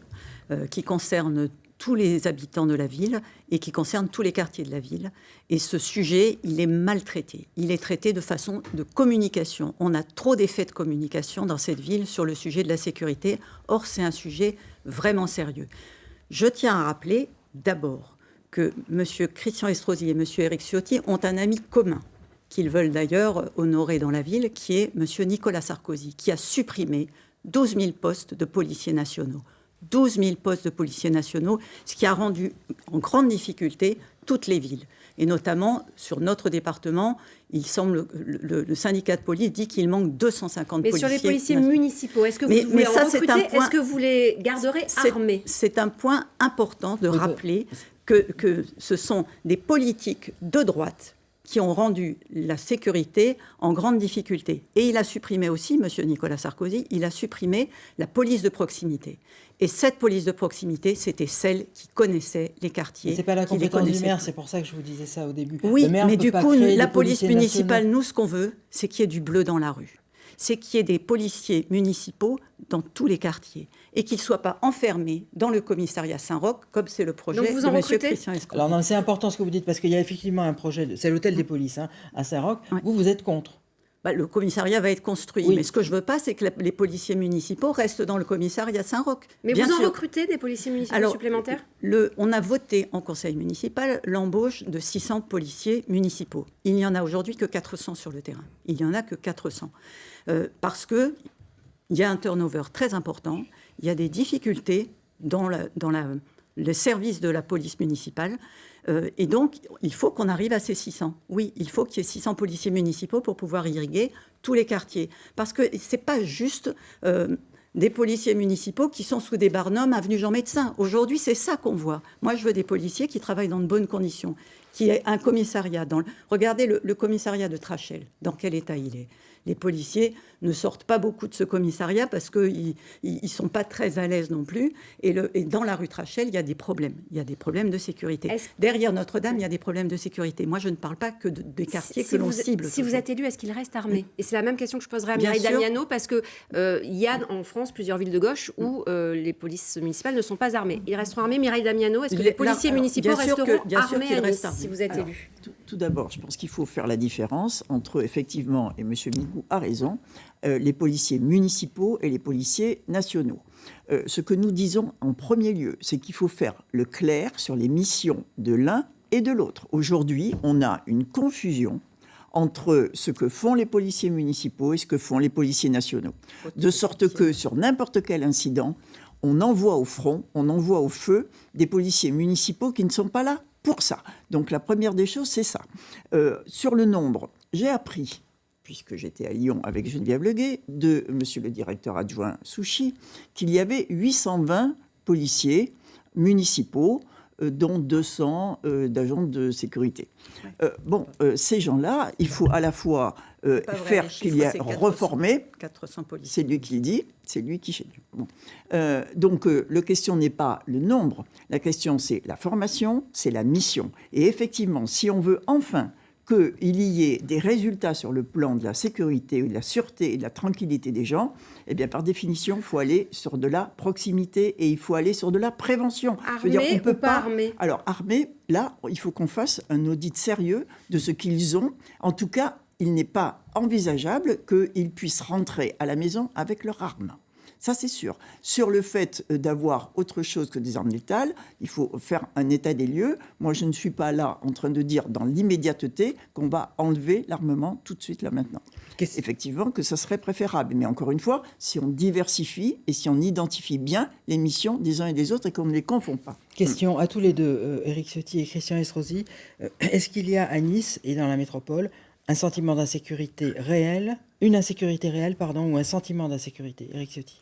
qui concerne tous les habitants de la ville et qui concerne tous les quartiers de la ville. Et ce sujet, il est maltraité. Il est traité de façon de communication. On a trop d'effets de communication dans cette ville sur le sujet de la sécurité. Or, c'est un sujet vraiment sérieux. Je tiens à rappeler d'abord que M. Christian Estrosi et M. Éric Ciotti ont un ami commun, qu'ils veulent d'ailleurs honorer dans la ville, qui est M. Nicolas Sarkozy, qui a supprimé 12 000 postes de policiers nationaux. 12 000 postes de policiers nationaux, ce qui a rendu en grande difficulté toutes les villes. Et notamment, sur notre département, il semble, le syndicat de police dit qu'il manque 250 policiers. Mais sur les policiers municipaux, est-ce que vous voulez en recruter? Est-ce que vous les garderez armés? C'est un point important de rappeler que ce sont des politiques de droite qui ont rendu la sécurité en grande difficulté. Et il a supprimé aussi, M. Nicolas Sarkozy, il a supprimé la police de proximité. Et cette police de proximité, c'était celle qui connaissait les quartiers. Ce n'est pas la compétence du maire, c'est pour ça que je vous disais ça au début. Oui, mais du coup, la police municipale, nous, ce qu'on veut, c'est qu'il y ait du bleu dans la rue. C'est qu'il y ait des policiers municipaux dans tous les quartiers et qu'ils ne soient pas enfermés dans le commissariat Saint-Roch, comme c'est le projet de M. Christian Estrosi. Alors non, c'est important ce que vous dites, parce qu'il y a effectivement un projet, c'est l'hôtel des polices à Saint-Roch. Ouais. Vous êtes contre? Le commissariat va être construit. Oui. Mais ce que je ne veux pas, c'est que les policiers municipaux restent dans le commissariat Saint-Roch. Mais bien vous en recrutez des policiers municipaux supplémentaires? On a voté en conseil municipal l'embauche de 600 policiers municipaux. Il n'y en a aujourd'hui que 400 sur le terrain. Il n'y en a que 400. Parce qu'il y a un turnover très important, il y a des difficultés dans le service de la police municipale. Et donc, il faut qu'on arrive à ces 600. Oui, il faut qu'il y ait 600 policiers municipaux pour pouvoir irriguer tous les quartiers. Parce que ce n'est pas juste des policiers municipaux qui sont sous des barnums avenue Jean Médecin. Aujourd'hui, c'est ça qu'on voit. Moi, je veux des policiers qui travaillent dans de bonnes conditions, qui aient un commissariat. Regardez le commissariat de Trachel, dans quel état il est. Les policiers ne sortent pas beaucoup de ce commissariat parce qu'ils ne sont pas très à l'aise non plus. Et dans la rue Trachel, il y a des problèmes. Il y a des problèmes de sécurité. Derrière Notre-Dame, il y a des problèmes de sécurité. Moi, je ne parle pas que des quartiers que l'on cible. Si vous êtes élu, est-ce qu'il reste armé? Et c'est la même question que je poserai à Mireille Damiano, parce qu'il y a en France plusieurs villes de gauche où les polices municipales ne sont pas armées. Ils resteront armés. Mireille Damiano, est-ce que les policiers municipaux resteront armés à Nice, si vous êtes élu? Tout d'abord, je pense qu'il faut faire la différence entre, effectivement, et M. Migou a raison, les policiers municipaux et les policiers nationaux. Ce que nous disons en premier lieu, c'est qu'il faut faire le clair sur les missions de l'un et de l'autre. Aujourd'hui, on a une confusion entre ce que font les policiers municipaux et ce que font les policiers nationaux. De sorte que sur n'importe quel incident, on envoie au front, on envoie au feu des policiers municipaux qui ne sont pas là pour ça. Donc la première des choses, c'est ça. Sur le nombre, j'ai appris, puisque j'étais à Lyon avec Geneviève Leguet, de monsieur le directeur adjoint Souchy, qu'il y avait 820 policiers municipaux, dont 200 d'agents de sécurité. Ces gens-là, il faut à la fois faire qu'il y ait reformé. 400 policiers. C'est lui qui le dit, c'est lui qui schedule. Bon. Donc, la question n'est pas le nombre, la question c'est la formation, c'est la mission. Et effectivement, si on veut enfin qu'il y ait des résultats sur le plan de la sécurité, de la sûreté et de la tranquillité des gens, eh bien, par définition, il faut aller sur de la proximité et il faut aller sur de la prévention. Armé ou pas armé? Alors, armé, là, il faut qu'on fasse un audit sérieux de ce qu'ils ont. En tout cas, il n'est pas envisageable qu'ils puissent rentrer à la maison avec leurs armes. Ça, c'est sûr. Sur le fait d'avoir autre chose que des armes létales, il faut faire un état des lieux. Moi, je ne suis pas là en train de dire dans l'immédiateté qu'on va enlever l'armement tout de suite, là, maintenant. Effectivement, que ça serait préférable. Mais encore une fois, si on diversifie et si on identifie bien les missions des uns et des autres et qu'on ne les confond pas. Question à tous les deux, Éric Ciotti et Christian Estrosi. Est-ce qu'il y a à Nice et dans la métropole un sentiment d'insécurité réel, une insécurité réelle, ou un sentiment d'insécurité? Éric Ciotti.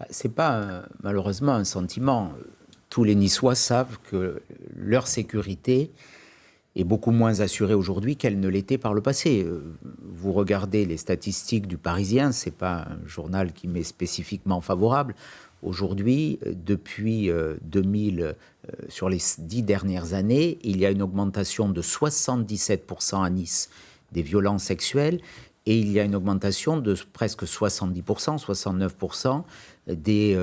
C'est pas malheureusement un sentiment. Tous les Niçois savent que leur sécurité est beaucoup moins assurée aujourd'hui qu'elle ne l'était par le passé. Vous regardez les statistiques du Parisien, c'est pas un journal qui m'est spécifiquement favorable. Aujourd'hui, depuis 2000, sur les 10 dernières années, il y a une augmentation de 77% à Nice des violences sexuelles et il y a une augmentation de presque 70%, 69% des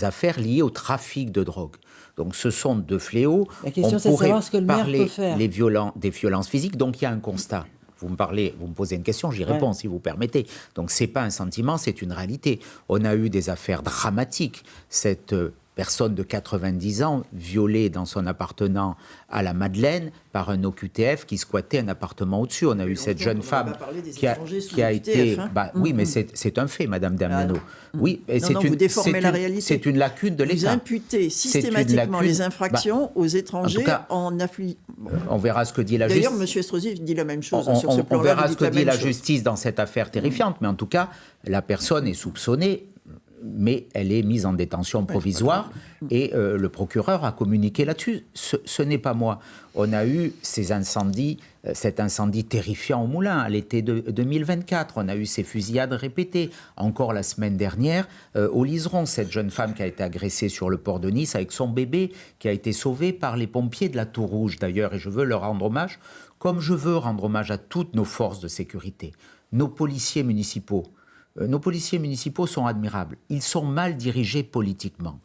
affaires liées au trafic de drogue. Donc ce sont deux fléaux. La question, c'est de savoir ce que le maire peut faire. Des violences physiques, donc il y a un constat. Vous me posez une question, j'y réponds si vous permettez. Donc c'est pas un sentiment, c'est une réalité. On a eu des affaires dramatiques. Cette personne de 90 ans violée dans son appartement à la Madeleine par un OQTF qui squattait un appartement au-dessus. On a eu cette jeune femme qui a été... Oui, mais c'est un fait, Madame Damnano. Oui, et vous déformez la réalité. C'est une lacune de l'État. Vous imputez systématiquement les infractions aux étrangers en affluant. On verra ce que dit la justice. D'ailleurs, M. Estrosi dit la même chose. On verra ce que dit la justice dans cette affaire terrifiante, mais en tout cas, la personne est soupçonnée, mais elle est mise en détention provisoire et le procureur a communiqué là-dessus. Ce n'est pas moi. On a eu cet incendie terrifiant au Moulin à l'été 2024. On a eu ces fusillades répétées. Encore la semaine dernière, au Liseron, cette jeune femme qui a été agressée sur le port de Nice avec son bébé, qui a été sauvé par les pompiers de la Tour Rouge d'ailleurs. Et je veux leur rendre hommage, comme je veux rendre hommage à toutes nos forces de sécurité, nos policiers municipaux. Nos policiers municipaux sont admirables. Ils sont mal dirigés politiquement,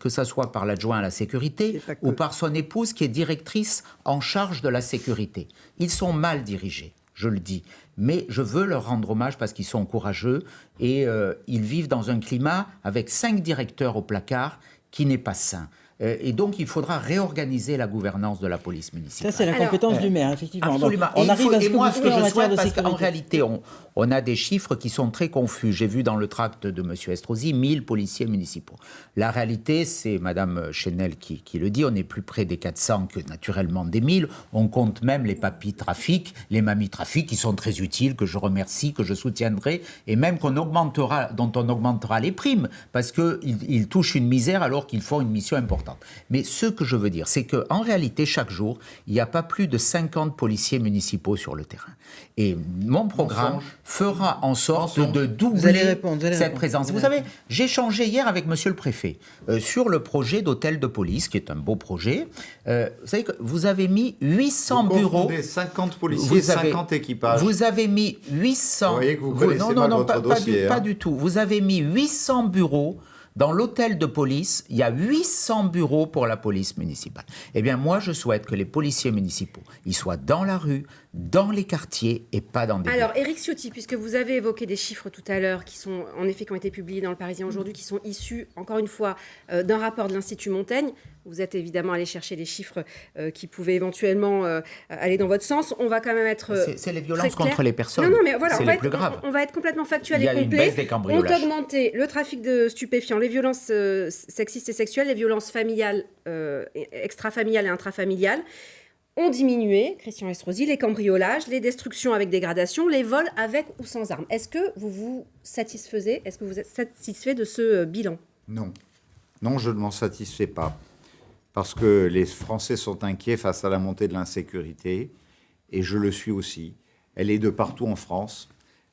que ce soit par l'adjoint à la sécurité ou par son épouse qui est directrice en charge de la sécurité. Ils sont mal dirigés, je le dis. Mais je veux leur rendre hommage parce qu'ils sont courageux et ils vivent dans un climat avec 5 directeurs au placard qui n'est pas sain. Et donc, il faudra réorganiser la gouvernance de la police municipale. Ça, c'est la compétence du maire, effectivement. Absolument. Donc, on arrive à ce que moi, ce que je souhaite, parce qu'en réalité, on a des chiffres qui sont très confus. J'ai vu dans le tract de M. Estrosi 1000 policiers municipaux. La réalité, c'est Mme Chenel qui le dit, on est plus près des 400 que naturellement des 1000. On compte même les papis-trafics, les mamies-trafics, qui sont très utiles, que je remercie, que je soutiendrai, et même dont on augmentera les primes, parce qu'ils touchent une misère alors qu'ils font une mission importante. Mais ce que je veux dire, c'est qu'en réalité, chaque jour, il n'y a pas plus de 50 policiers municipaux sur le terrain. Et mon programme fera en sorte de doubler cette présence. Vous savez, j'ai échangé hier avec monsieur le préfet sur le projet d'hôtel de police, qui est un beau projet. Vous savez que vous avez mis 800 bureaux. 50 policiers, 50 équipages. Vous avez mis 800... Vous voyez que vous connaissez mal votre dossier. Pas du tout. Vous avez mis 800 bureaux. Dans l'hôtel de police, il y a 800 bureaux pour la police municipale. Eh bien, moi, je souhaite que les policiers municipaux, ils soient dans la rue, dans les quartiers et pas dans des... Alors, Éric Ciotti, puisque vous avez évoqué des chiffres tout à l'heure qui ont été publiés dans le Parisien aujourd'hui, qui sont issus, encore une fois, d'un rapport de l'Institut Montaigne. Vous êtes évidemment allé chercher des chiffres qui pouvaient éventuellement aller dans votre sens. On va quand même être c'est les violences contre les personnes. Non, mais voilà, c'est les plus graves. On va être complètement factuel et complet. Il y a une baisse des cambriolages. On a augmenté le trafic de stupéfiants, les violences sexistes et sexuelles, les violences familiales, extrafamiliales et intrafamiliales. Ont diminué, Christian Estrosi, les cambriolages, les destructions avec dégradation, les vols avec ou sans armes. Est-ce que vous vous satisfaisez? Est-ce que vous êtes satisfait de ce bilan? Non. Non, je ne m'en satisfais pas. Parce que les Français sont inquiets face à la montée de l'insécurité, et je le suis aussi. Elle est de partout en France.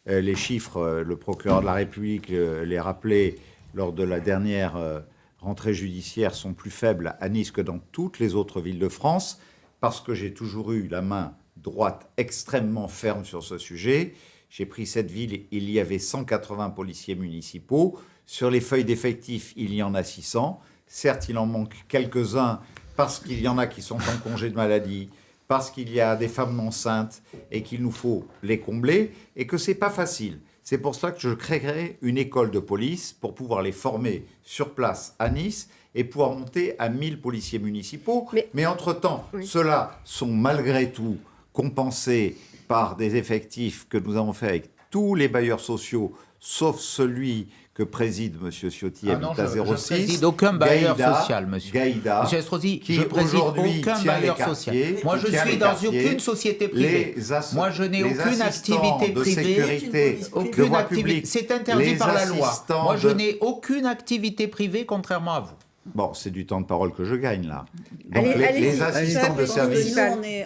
Les chiffres, le procureur de la République les rappelait lors de la dernière rentrée judiciaire, sont plus faibles à Nice que dans toutes les autres villes de France, parce que j'ai toujours eu la main droite extrêmement ferme sur ce sujet. J'ai pris cette ville, il y avait 180 policiers municipaux. Sur les feuilles d'effectifs, il y en a 600. Certes, il en manque quelques-uns parce qu'il y en a qui sont en congé de maladie, parce qu'il y a des femmes enceintes et qu'il nous faut les combler, et que ce n'est pas facile. C'est pour cela que je créerai une école de police pour pouvoir les former sur place à Nice et pouvoir monter à 1000 policiers municipaux. Mais entre-temps, ceux-là sont malgré tout compensés par des effectifs que nous avons fait avec tous les bailleurs sociaux sauf celui que préside M. Ciotti, Ah non, Habitat je 06. préside aucun bailleur Gaïda, social, monsieur. Gaïda, Monsieur Estrosi, qui je préside aujourd'hui aucun tient bailleur les quartiers, social. Moi, qui je tient suis les dans quartiers, aucune société privée. Moi, je n'ai les aucune assistants activité de privée. sécurité, de Aucune voie activité. publique, C'est interdit les par la loi. assistants Moi, je de- n'ai aucune activité privée, contrairement à vous. Bon, c'est du temps de parole que je gagne là. Donc Allez-y, les assistants de allez-y, service allez-y.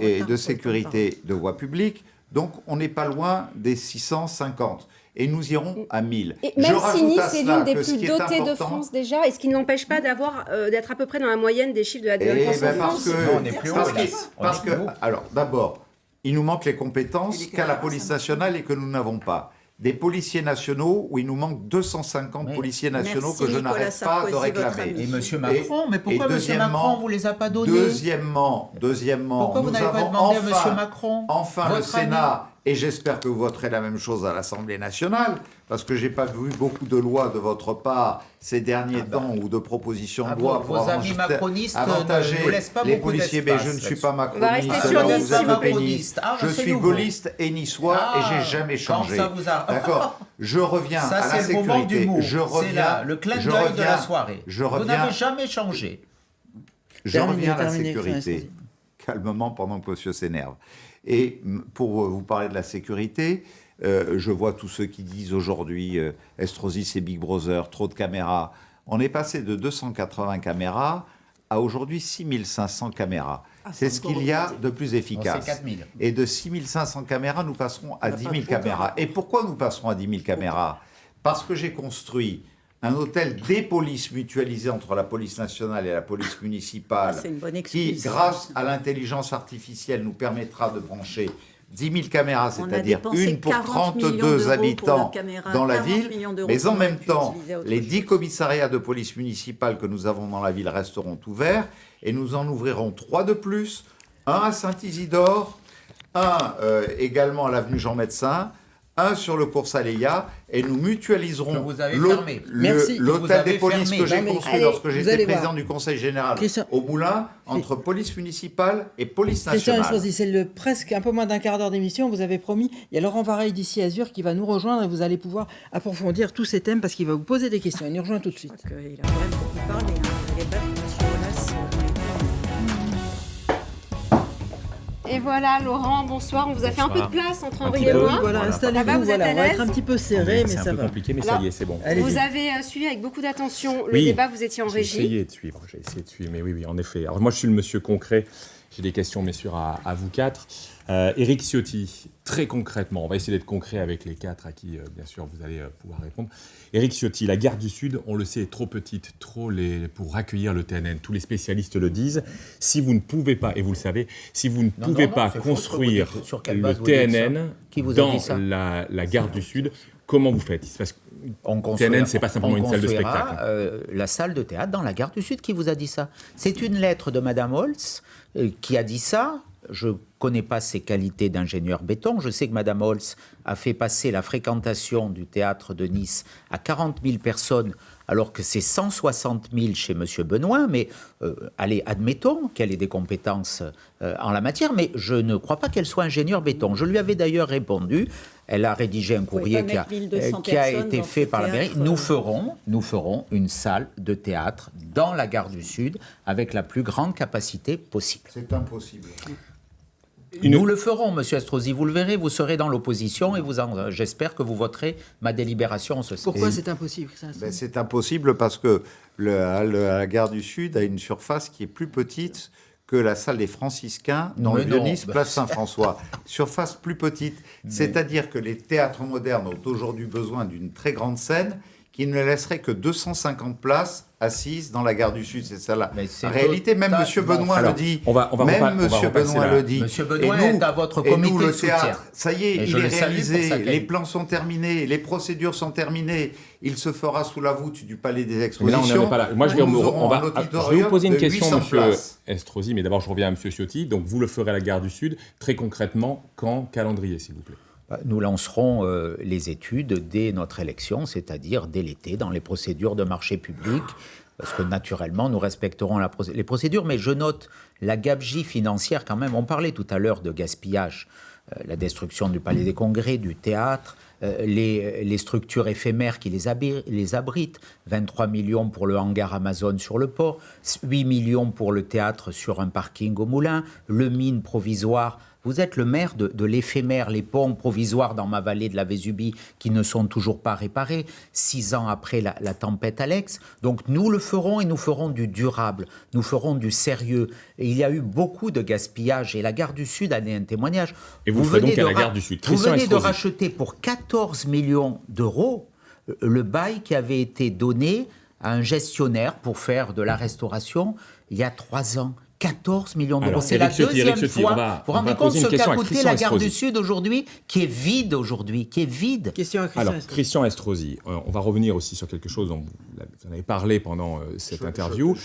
et de sécurité de voie publique, donc on n'est pas loin des 650. Et nous irons à 1000. Et Je même si rajoute Nice à est cela l'une des que ce plus qui est dotées de important- France déjà, et ce qui n'empêche pas d'être à peu près dans la moyenne des chiffres de la Eh délinquance ben en parce France. que, Non, on est plus haut, parce là. que- On parce est plus que- haut. alors d'abord, il nous manque les compétences qu'a la police nationale et que nous n'avons pas. Des policiers nationaux où il nous manque 250 Oui. policiers nationaux Merci, que je Nicolas n'arrête pas Sarkozy, de votre réclamer. ami. Et M. Macron, mais pourquoi M. deuxièmement- Macron, vous ne les a pas donnés Deuxièmement, Pourquoi vous nous n'avez pas avons demandé enfin, à M. Macron enfin le votre ami Sénat, et j'espère que vous voterez la même chose à l'Assemblée nationale, parce que j'ai pas vu beaucoup de lois de votre part ces derniers temps ou de propositions de loi vos amis macronistes avantager ne vous laissent pas les beaucoup policiers. Mais je d'espace ne suis là-dessus. pas On va macroniste. rester sur alors Nice, vous êtes s'il vous plaît. péniste. Ah, Je c'est suis nouveau. gaulliste et niçois Ah, et j'ai jamais quand changé. ça vous a- D'accord. Je reviens Ça, à la c'est le moment sécurité. d'humour. Je C'est reviens. là, le clin je d'œil de reviens- la soirée. Je Vous reviens. n'avez jamais changé. Je Terminez, reviens à la terminez, sécurité, Christian calmement pendant que monsieur s'énerve. Et pour vous parler de la sécurité, je vois tous ceux qui disent aujourd'hui Estrosi c'est Big Brother, trop de caméras. On est passé de 280 caméras à aujourd'hui 6500 caméras. C'est ce qu'il y a de plus efficace. 4000. Et de 6500 caméras, nous passerons à 10 000 caméras. Et pourquoi nous passerons à 10 000 caméras? Parce que j'ai construit un hôtel des polices mutualisé entre la police nationale et la police municipale, Ah, c'est une bonne qui, excuse. grâce à l'intelligence artificielle, nous permettra de brancher 10 000 caméras, On a c'est-à-dire dépensé une pour 40 millions 32 d'euros habitants pour la caméra, dans la 40 ville. millions d'euros Mais en qu'on même aurait pu temps, utiliser à autre les chose. 10 commissariats de police municipale que nous avons dans la ville resteront ouverts et nous en ouvrirons 3 de plus, un à Saint-Isidore, un également à l'avenue Jean Médecin, un sur le cours Saléa, et nous mutualiserons Que vous avez fermé. Merci. Vous l'hôtel avez des polices fermé. que j'ai Non, mais construit allez, lorsque vous j'étais allez président voir. du Conseil général Christian- au Moulin, entre police municipale et police Christian nationale. Estrosi, c'est presque un peu moins d'un quart d'heure d'émission. Vous avez promis. Il y a Laurent Vareille d'ici Azur qui va nous rejoindre et vous allez pouvoir approfondir tous ces thèmes parce qu'il va vous poser des questions. Il nous rejoint tout de suite. Il a quand même beaucoup parlé. Hein. Les bêtes, M. Wallace, Et voilà, Laurent, bonsoir. On vous a fait un peu de place entre Henri petit et peu, moi. Voilà, Ça va, installez-vous. vous êtes Voilà, à on va l'aise être un petit peu serré, mais C'est un ça peu va. compliqué, mais Alors, ça y est, c'est bon. Allez-y. Vous avez suivi avec beaucoup d'attention le Oui. débat, vous étiez en J'ai régie. essayé de suivre, mais oui, en effet. Alors moi, je suis le monsieur concret. J'ai des questions, bien sûr, à vous quatre. Éric Ciotti, très concrètement, on va essayer d'être concret avec les quatre à qui, bien sûr, vous allez pouvoir répondre. Éric Ciotti, la gare du Sud, on le sait, est trop petite, pour accueillir le TNN. Tous les spécialistes le disent. Si vous ne pouvez pas, et vous le savez, si vous ne pouvez pas c'est faux ce que construire vous dites. Sur quelle le base vous dites TNN ça Qui vous a dans dit ça la gare du Sud, comment vous faites? Il se passe On TNN, c'est pas simplement une salle de construira, spectacle. la salle de théâtre dans la gare du Sud. Qui vous a dit ça? C'est une lettre de Madame Holtz qui a dit ça. Je ne connais pas ses qualités d'ingénieur béton. Je sais que Madame Holtz a fait passer la fréquentation du théâtre de Nice à 40 000 personnes, alors que c'est 160 000 chez Monsieur Benoît. Mais allez, admettons qu'elle ait des compétences en la matière, mais je ne crois pas qu'elle soit ingénieure béton. Je lui avais d'ailleurs répondu. Elle a rédigé un courrier pas qui mettre 1200 a personnes été dans fait ce par la mairie. théâtre. Nous ferons une salle de théâtre dans la gare du Sud avec la plus grande capacité possible. C'est impossible. Nous le ferons, Monsieur Estrosi. Vous le verrez, vous serez dans l'opposition et j'espère que vous voterez ma délibération en ce sens. Pourquoi c'est impossible ça Ben, c'est impossible parce que la gare du Sud a une surface qui est plus petite que la salle des Franciscains dans Mais le non. Vieux-Nice, place Saint-François. Surface plus petite. C'est-à-dire que les théâtres modernes ont aujourd'hui besoin d'une très grande scène qui ne laisserait que 250 places assises dans la gare du Sud. C'est ça la Mais c'est réalité. Même total- M. Benoît Alors, le dit. on va Même on va M. repasser Benoît la- le dit. Monsieur Benoît Et nous- est à votre et comité nous, de le soutien. théâtre, ça y est, Et il je est le salue pour sa réalisé, qualité. les plans sont terminés, les procédures sont terminées, il se fera sous la voûte du Palais des Mais là, Expositions. on n'en est pas là. Moi, je vais, Nous on aurons va- un je vais auditorium vous poser une de question, 800 monsieur places. Estrosi, mais d'abord, je reviens à monsieur Ciotti. Donc, vous le ferez à la gare du Sud. Très concrètement, quand? Calendrier, s'il vous plaît. Nous lancerons les études dès notre élection, c'est-à-dire dès l'été, dans les procédures de marché public, parce que naturellement, nous respecterons les procédures. Mais je note la gabegie financière quand même. On parlait tout à l'heure de gaspillage. la destruction du Palais des Congrès, du théâtre, les structures éphémères qui les abritent, 23 millions pour le hangar Amazon sur le port, 8 millions pour le théâtre sur un parking au Moulin, le mine provisoire. Vous êtes le maire de l'éphémère, les ponts provisoires dans ma vallée de la Vésubie qui ne sont toujours pas réparés, 6 ans après la tempête Alex. Donc nous le ferons et nous ferons du durable, nous ferons du sérieux. Et il y a eu beaucoup de gaspillage et la Gare du Sud en est un témoignage. Et vous ferez donc à la Gare du Sud. Vous venez de racheter pour 14 millions d'euros le bail qui avait été donné à un gestionnaire pour faire de la restauration il y a 3 ans. 14 millions d'euros. C'est la deuxième fois. Vous vous rendez compte ce qu'a coûté la Gare du Sud aujourd'hui, qui est vide aujourd'hui, qui est vide. Question à Christian Estrosi, on va revenir aussi sur quelque chose dont vous en avez parlé pendant cette interview.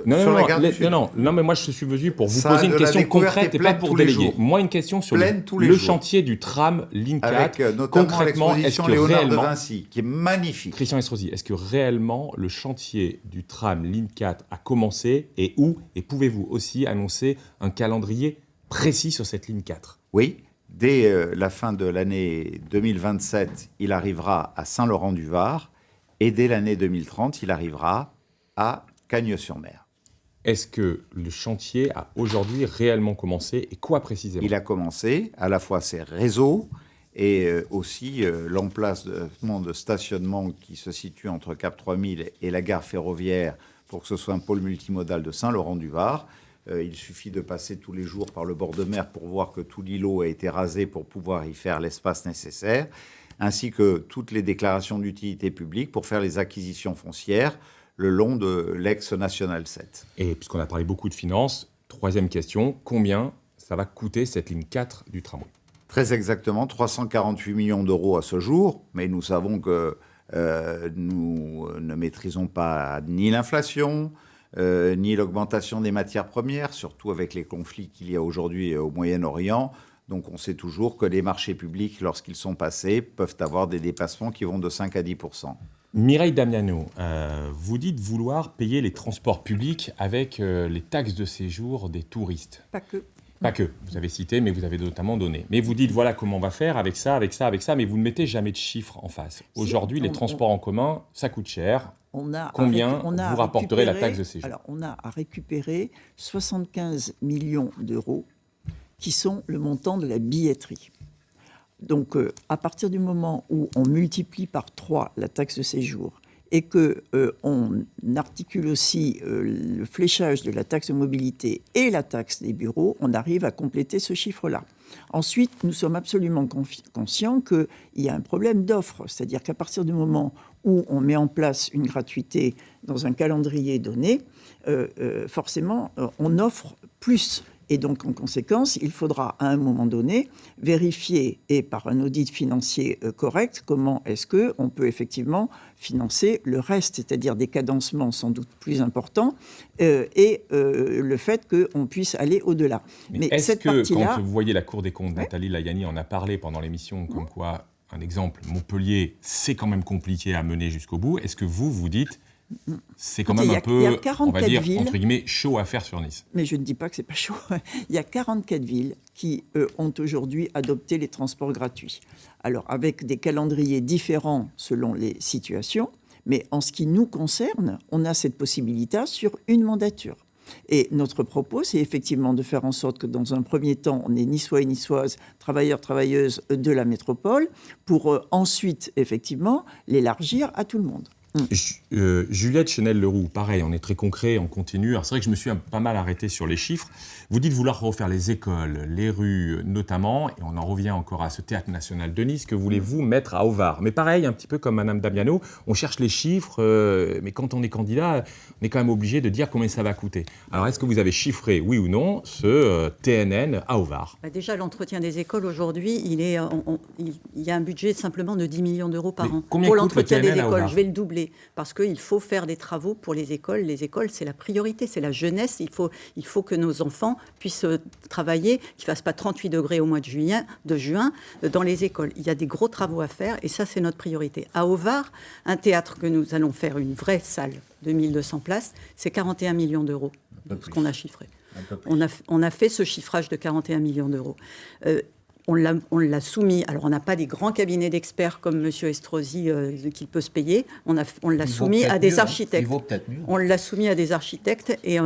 Non, mais moi je suis venu pour vous poser une question concrète et pas pour déléguer. Moi, une question sur le chantier du tram Ligne 4. Avec notamment concrètement, l'exposition Léonard de Vinci, qui est magnifique. Christian Estrosi, est-ce que réellement le chantier du tram Ligne 4 a commencé et où? Et pouvez-vous aussi annoncer un calendrier précis sur cette ligne 4? Oui, dès la fin de l'année 2027, il arrivera à Saint-Laurent-du-Var et dès l'année 2030, il arrivera à Cagnes-sur-Mer. Est-ce que le chantier a aujourd'hui réellement commencé et quoi précisément? Il a commencé, à la fois ses réseaux et aussi l'emplacement de stationnement qui se situe entre Cap 3000 et la gare ferroviaire pour que ce soit un pôle multimodal de Saint-Laurent-du-Var. Il suffit de passer tous les jours par le bord de mer pour voir que tout l'îlot a été rasé pour pouvoir y faire l'espace nécessaire, ainsi que toutes les déclarations d'utilité publique pour faire les acquisitions foncières le long de l'ex-National 7. Et puisqu'on a parlé beaucoup de finances, troisième question, combien ça va coûter cette ligne 4 du tramway? Très exactement, 348 millions d'euros à ce jour, mais nous savons que nous ne maîtrisons pas ni l'inflation, ni l'augmentation des matières premières, surtout avec les conflits qu'il y a aujourd'hui au Moyen-Orient. Donc on sait toujours que les marchés publics, lorsqu'ils sont passés, peuvent avoir des dépassements qui vont de 5 à 10%. Mireille Damiano, vous dites vouloir payer les transports publics avec les taxes de séjour des touristes. Pas que. Pas que, vous avez cité, mais vous avez notamment donné. Mais vous dites, voilà comment on va faire avec ça, mais vous ne mettez jamais de chiffres en face. Aujourd'hui, les transports en commun, ça coûte cher. Combien vous rapporterez la taxe de séjour? Alors, on a à récupérer 75 millions d'euros qui sont le montant de la billetterie. Donc, à partir du moment où on multiplie par 3 la taxe de séjour et qu'on articule aussi le fléchage de la taxe de mobilité et la taxe des bureaux, on arrive à compléter ce chiffre-là. Ensuite, nous sommes absolument conscients qu'il y a un problème d'offre, c'est-à-dire qu'à partir du moment où on met en place une gratuité dans un calendrier donné, forcément, on offre plus. Et donc, en conséquence, il faudra à un moment donné vérifier, et par un audit financier correct, comment est-ce qu'on peut effectivement financer le reste, c'est-à-dire des cadencements sans doute plus importants, et le fait qu'on puisse aller au-delà. Mais est-ce que, quand vous voyez la Cour des comptes, Nathalie Layani en a parlé pendant l'émission, comme quoi, un exemple, Montpellier, c'est quand même compliqué à mener jusqu'au bout, est-ce que vous dites... C'est quand même un peu, on va dire, entre guillemets, chaud à faire sur Nice. Mais je ne dis pas que c'est pas chaud. Il y a 44 villes qui ont aujourd'hui adopté les transports gratuits. Alors, avec des calendriers différents selon les situations, mais en ce qui nous concerne, on a cette possibilité sur une mandature. Et notre propos, c'est effectivement de faire en sorte que dans un premier temps, on est niçois et niçoises, travailleurs, travailleuses de la métropole, pour ensuite, effectivement, l'élargir à tout le monde. Juliette Chenel-Leroux, pareil, on est très concret, on continue. Alors c'est vrai que je me suis pas mal arrêté sur les chiffres. Vous dites vouloir refaire les écoles, les rues notamment, et on en revient encore à ce Théâtre National de Nice que voulez-vous mettre à Auvar. Mais pareil, un petit peu comme Madame Damiano, on cherche les chiffres, mais quand on est candidat, on est quand même obligé de dire combien ça va coûter. Alors est-ce que vous avez chiffré, oui ou non, ce TNN à Auvar? Déjà, l'entretien des écoles aujourd'hui, il y a un budget simplement de 10 millions d'euros par an pour l'entretien des écoles. Je vais le doubler. Parce qu'il faut faire des travaux pour les écoles. Les écoles, c'est la priorité, c'est la jeunesse. Il faut que nos enfants puissent travailler, qu'ils ne fassent pas 38 degrés au mois de juin dans les écoles. Il y a des gros travaux à faire et ça, c'est notre priorité. À Auvar, un théâtre que nous allons faire, une vraie salle de 1200 places, c'est 41 millions d'euros, ce qu'on a chiffré. On a fait ce chiffrage de 41 millions d'euros. on l'a soumis. Alors, on n'a pas des grands cabinets d'experts comme M. Estrosi qui peut se payer. On l'a soumis à des architectes. Il vaut peut-être mieux. On l'a soumis à des architectes et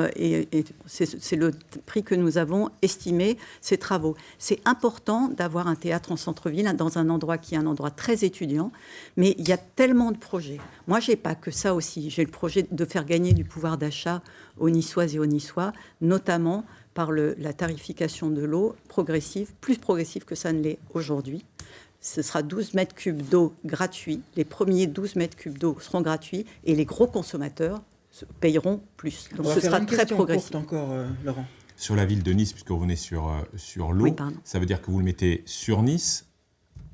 c'est le prix que nous avons estimé ces travaux. C'est important d'avoir un théâtre en centre-ville, dans un endroit qui est un endroit très étudiant, mais il y a tellement de projets. Moi, je n'ai pas que ça aussi. J'ai le projet de faire gagner du pouvoir d'achat aux Niçoises et aux Niçois, notamment par la tarification de l'eau progressive, plus progressive que ça ne l'est aujourd'hui. Ce sera 12 mètres cubes d'eau gratuits. Les premiers 12 mètres cubes d'eau seront gratuits et les gros consommateurs payeront plus. Donc ce sera très progressif. Encore, Laurent. Sur la ville de Nice, puisque vous venez sur l'eau, Oui, ça veut dire que vous le mettez sur Nice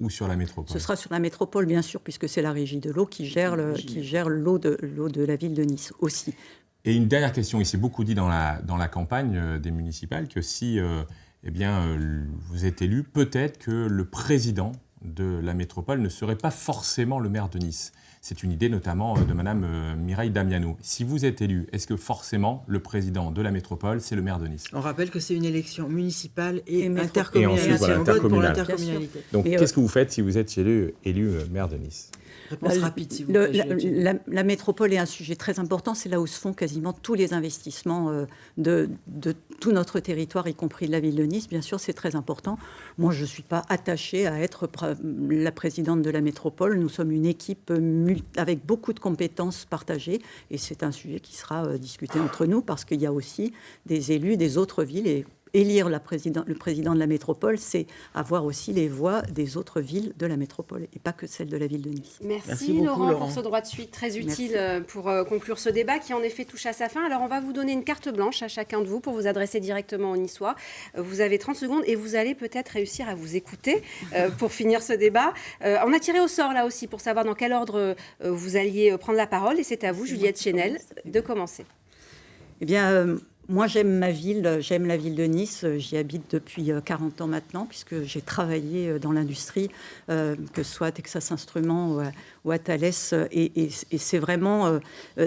ou sur la métropole? Ce sera sur la métropole, bien sûr, puisque c'est la régie de l'eau qui gère l'eau de la ville de Nice aussi. Et une dernière question, il s'est beaucoup dit dans la campagne des municipales que si vous êtes élu, peut-être que le président de la métropole ne serait pas forcément le maire de Nice. C'est une idée notamment de Madame Mireille Damiano. Si vous êtes élu, est-ce que forcément le président de la métropole, c'est le maire de Nice? On rappelle que c'est une élection municipale et Et intercommunale. ensuite, voilà, C'est un vote pour intercommunale. l'intercommunalité. Donc qu'est-ce que vous faites si vous êtes élu maire de Nice? Réponse rapide, si vous plaît. La métropole est un sujet très important. C'est là où se font quasiment tous les investissements de tout notre territoire, y compris de la ville de Nice. Bien sûr, c'est très important. Moi, je ne suis pas attachée à être la présidente de la métropole. Nous sommes une équipe avec beaucoup de compétences partagées. Et c'est un sujet qui sera discuté entre nous parce qu'il y a aussi des élus des autres villes. Et élire le président de la métropole, c'est avoir aussi les voix des autres villes de la métropole et pas que celle de la ville de Nice. Merci beaucoup, Laurent, pour ce droit de suite très utile pour conclure ce débat qui en effet touche à sa fin. Alors on va vous donner une carte blanche à chacun de vous pour vous adresser directement aux Niçois. Vous avez 30 secondes et vous allez peut-être réussir à vous écouter pour finir ce débat. On a tiré au sort là aussi pour savoir dans quel ordre vous alliez prendre la parole et c'est à vous, Juliette Chénel, de commencer. Eh bien, moi, j'aime ma ville, j'aime la ville de Nice. J'y habite depuis 40 ans maintenant, puisque j'ai travaillé dans l'industrie, que ce soit à Texas Instruments ou à Thales. Et c'est vraiment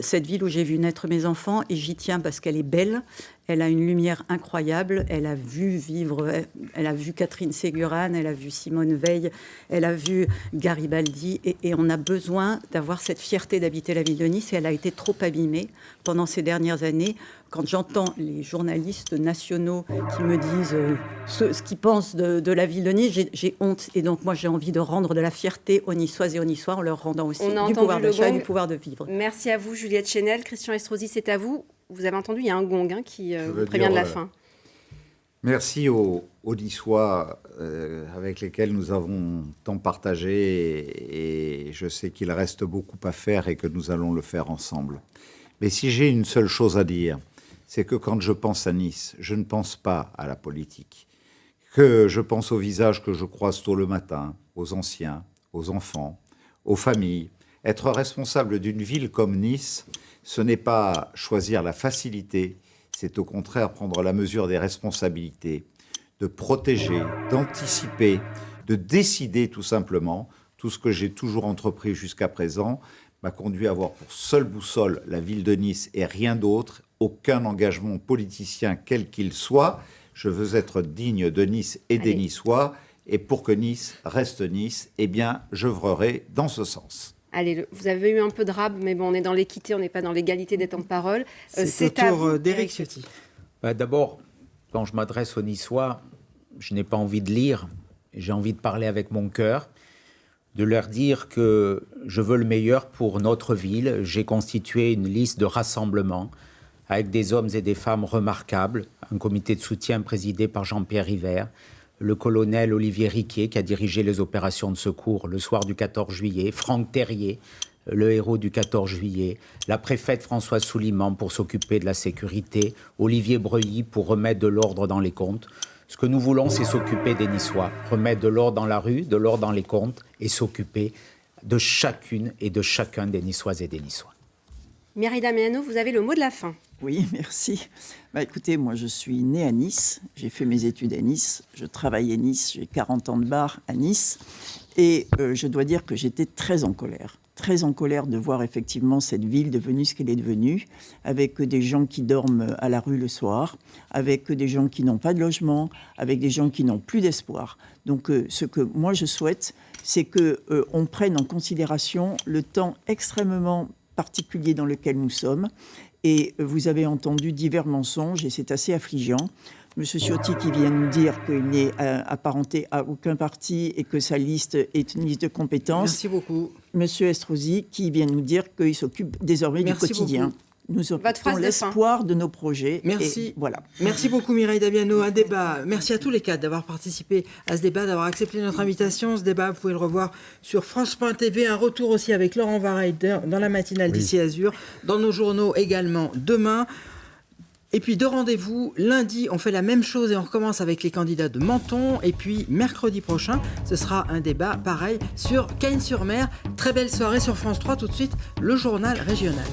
cette ville où j'ai vu naître mes enfants, et j'y tiens parce qu'elle est belle. Elle a une lumière incroyable. Elle a vu Catherine Ségurane, elle a vu Simone Veil, elle a vu Garibaldi. Et on a besoin d'avoir cette fierté d'habiter la ville de Nice. Et elle a été trop abîmée pendant ces dernières années. Quand j'entends les journalistes nationaux qui me disent ce qu'ils pensent de la ville de Nice, j'ai honte. Et donc, moi, j'ai envie de rendre de la fierté aux Niçoises et aux Niçois en leur rendant aussi du pouvoir d'achat et du pouvoir de vivre. Merci à vous, Juliette Chénel. Christian Estrosi, c'est à vous. Vous avez entendu, il y a un gong qui vous prévient de la fin. Merci aux Niçois avec lesquels nous avons tant partagé et je sais qu'il reste beaucoup à faire et que nous allons le faire ensemble. Mais si j'ai une seule chose à dire, c'est que quand je pense à Nice, je ne pense pas à la politique. Que je pense aux visages que je croise tôt le matin, aux anciens, aux enfants, aux familles. Être responsable d'une ville comme Nice, ce n'est pas choisir la facilité, c'est au contraire prendre la mesure des responsabilités, de protéger, d'anticiper, de décider tout simplement. Tout ce que j'ai toujours entrepris jusqu'à présent m'a conduit à avoir pour seule boussole la ville de Nice et rien d'autre, aucun engagement politicien quel qu'il soit. Je veux être digne de Nice et des Niçois, et pour que Nice reste Nice, eh bien, j'œuvrerai dans ce sens. Allez, vous avez eu un peu de rab, mais bon, on est dans l'équité, on n'est pas dans l'égalité des temps de parole. C'est au tour d'Éric Ciotti. D'abord, quand je m'adresse aux Niçois, je n'ai pas envie de lire, j'ai envie de parler avec mon cœur, de leur dire que je veux le meilleur pour notre ville. J'ai constitué une liste de rassemblement avec des hommes et des femmes remarquables, un comité de soutien présidé par Jean-Pierre River, le colonel Olivier Riquet qui a dirigé les opérations de secours le soir du 14 juillet, Franck Terrier, le héros du 14 juillet, la préfète Françoise Souliman pour s'occuper de la sécurité, Olivier Breuilly pour remettre de l'ordre dans les comptes. Ce que nous voulons, c'est s'occuper des Niçois, remettre de l'ordre dans la rue, de l'ordre dans les comptes et s'occuper de chacune et de chacun des Niçoises et des Niçois. Mireille Damiano, vous avez le mot de la fin. Oui, merci. Écoutez, moi, je suis née à Nice. J'ai fait mes études à Nice. Je travaille à Nice. J'ai 40 ans de bar à Nice. Et je dois dire que j'étais très en colère très en colère de voir effectivement cette ville devenue ce qu'elle est devenue, avec des gens qui dorment à la rue le soir, avec des gens qui n'ont pas de logement, avec des gens qui n'ont plus d'espoir. Donc ce que moi je souhaite, c'est qu'on prenne en considération le temps extrêmement particulier dans lequel nous sommes. Et vous avez entendu divers mensonges et c'est assez affligeant. Monsieur Ciotti qui vient nous dire qu'il n'est apparenté à aucun parti et que sa liste est une liste de compétences. Merci beaucoup. Monsieur Estrosi qui vient nous dire qu'il s'occupe désormais du quotidien. Beaucoup. Nous avons l'espoir de nos projets. Merci. Et voilà. Merci beaucoup Mireille Dabiano. Un débat. Merci à tous les quatre d'avoir participé à ce débat, d'avoir accepté notre invitation. Ce débat, vous pouvez le revoir sur France.tv. Un retour aussi avec Laurent Vareille dans la matinale d'ici Azur, dans nos journaux également demain. Et puis deux rendez-vous. Lundi, on fait la même chose et on recommence avec les candidats de Menton. Et puis mercredi prochain, ce sera un débat pareil sur Cagnes-sur-Mer. Très belle soirée sur France 3. Tout de suite, le journal régional.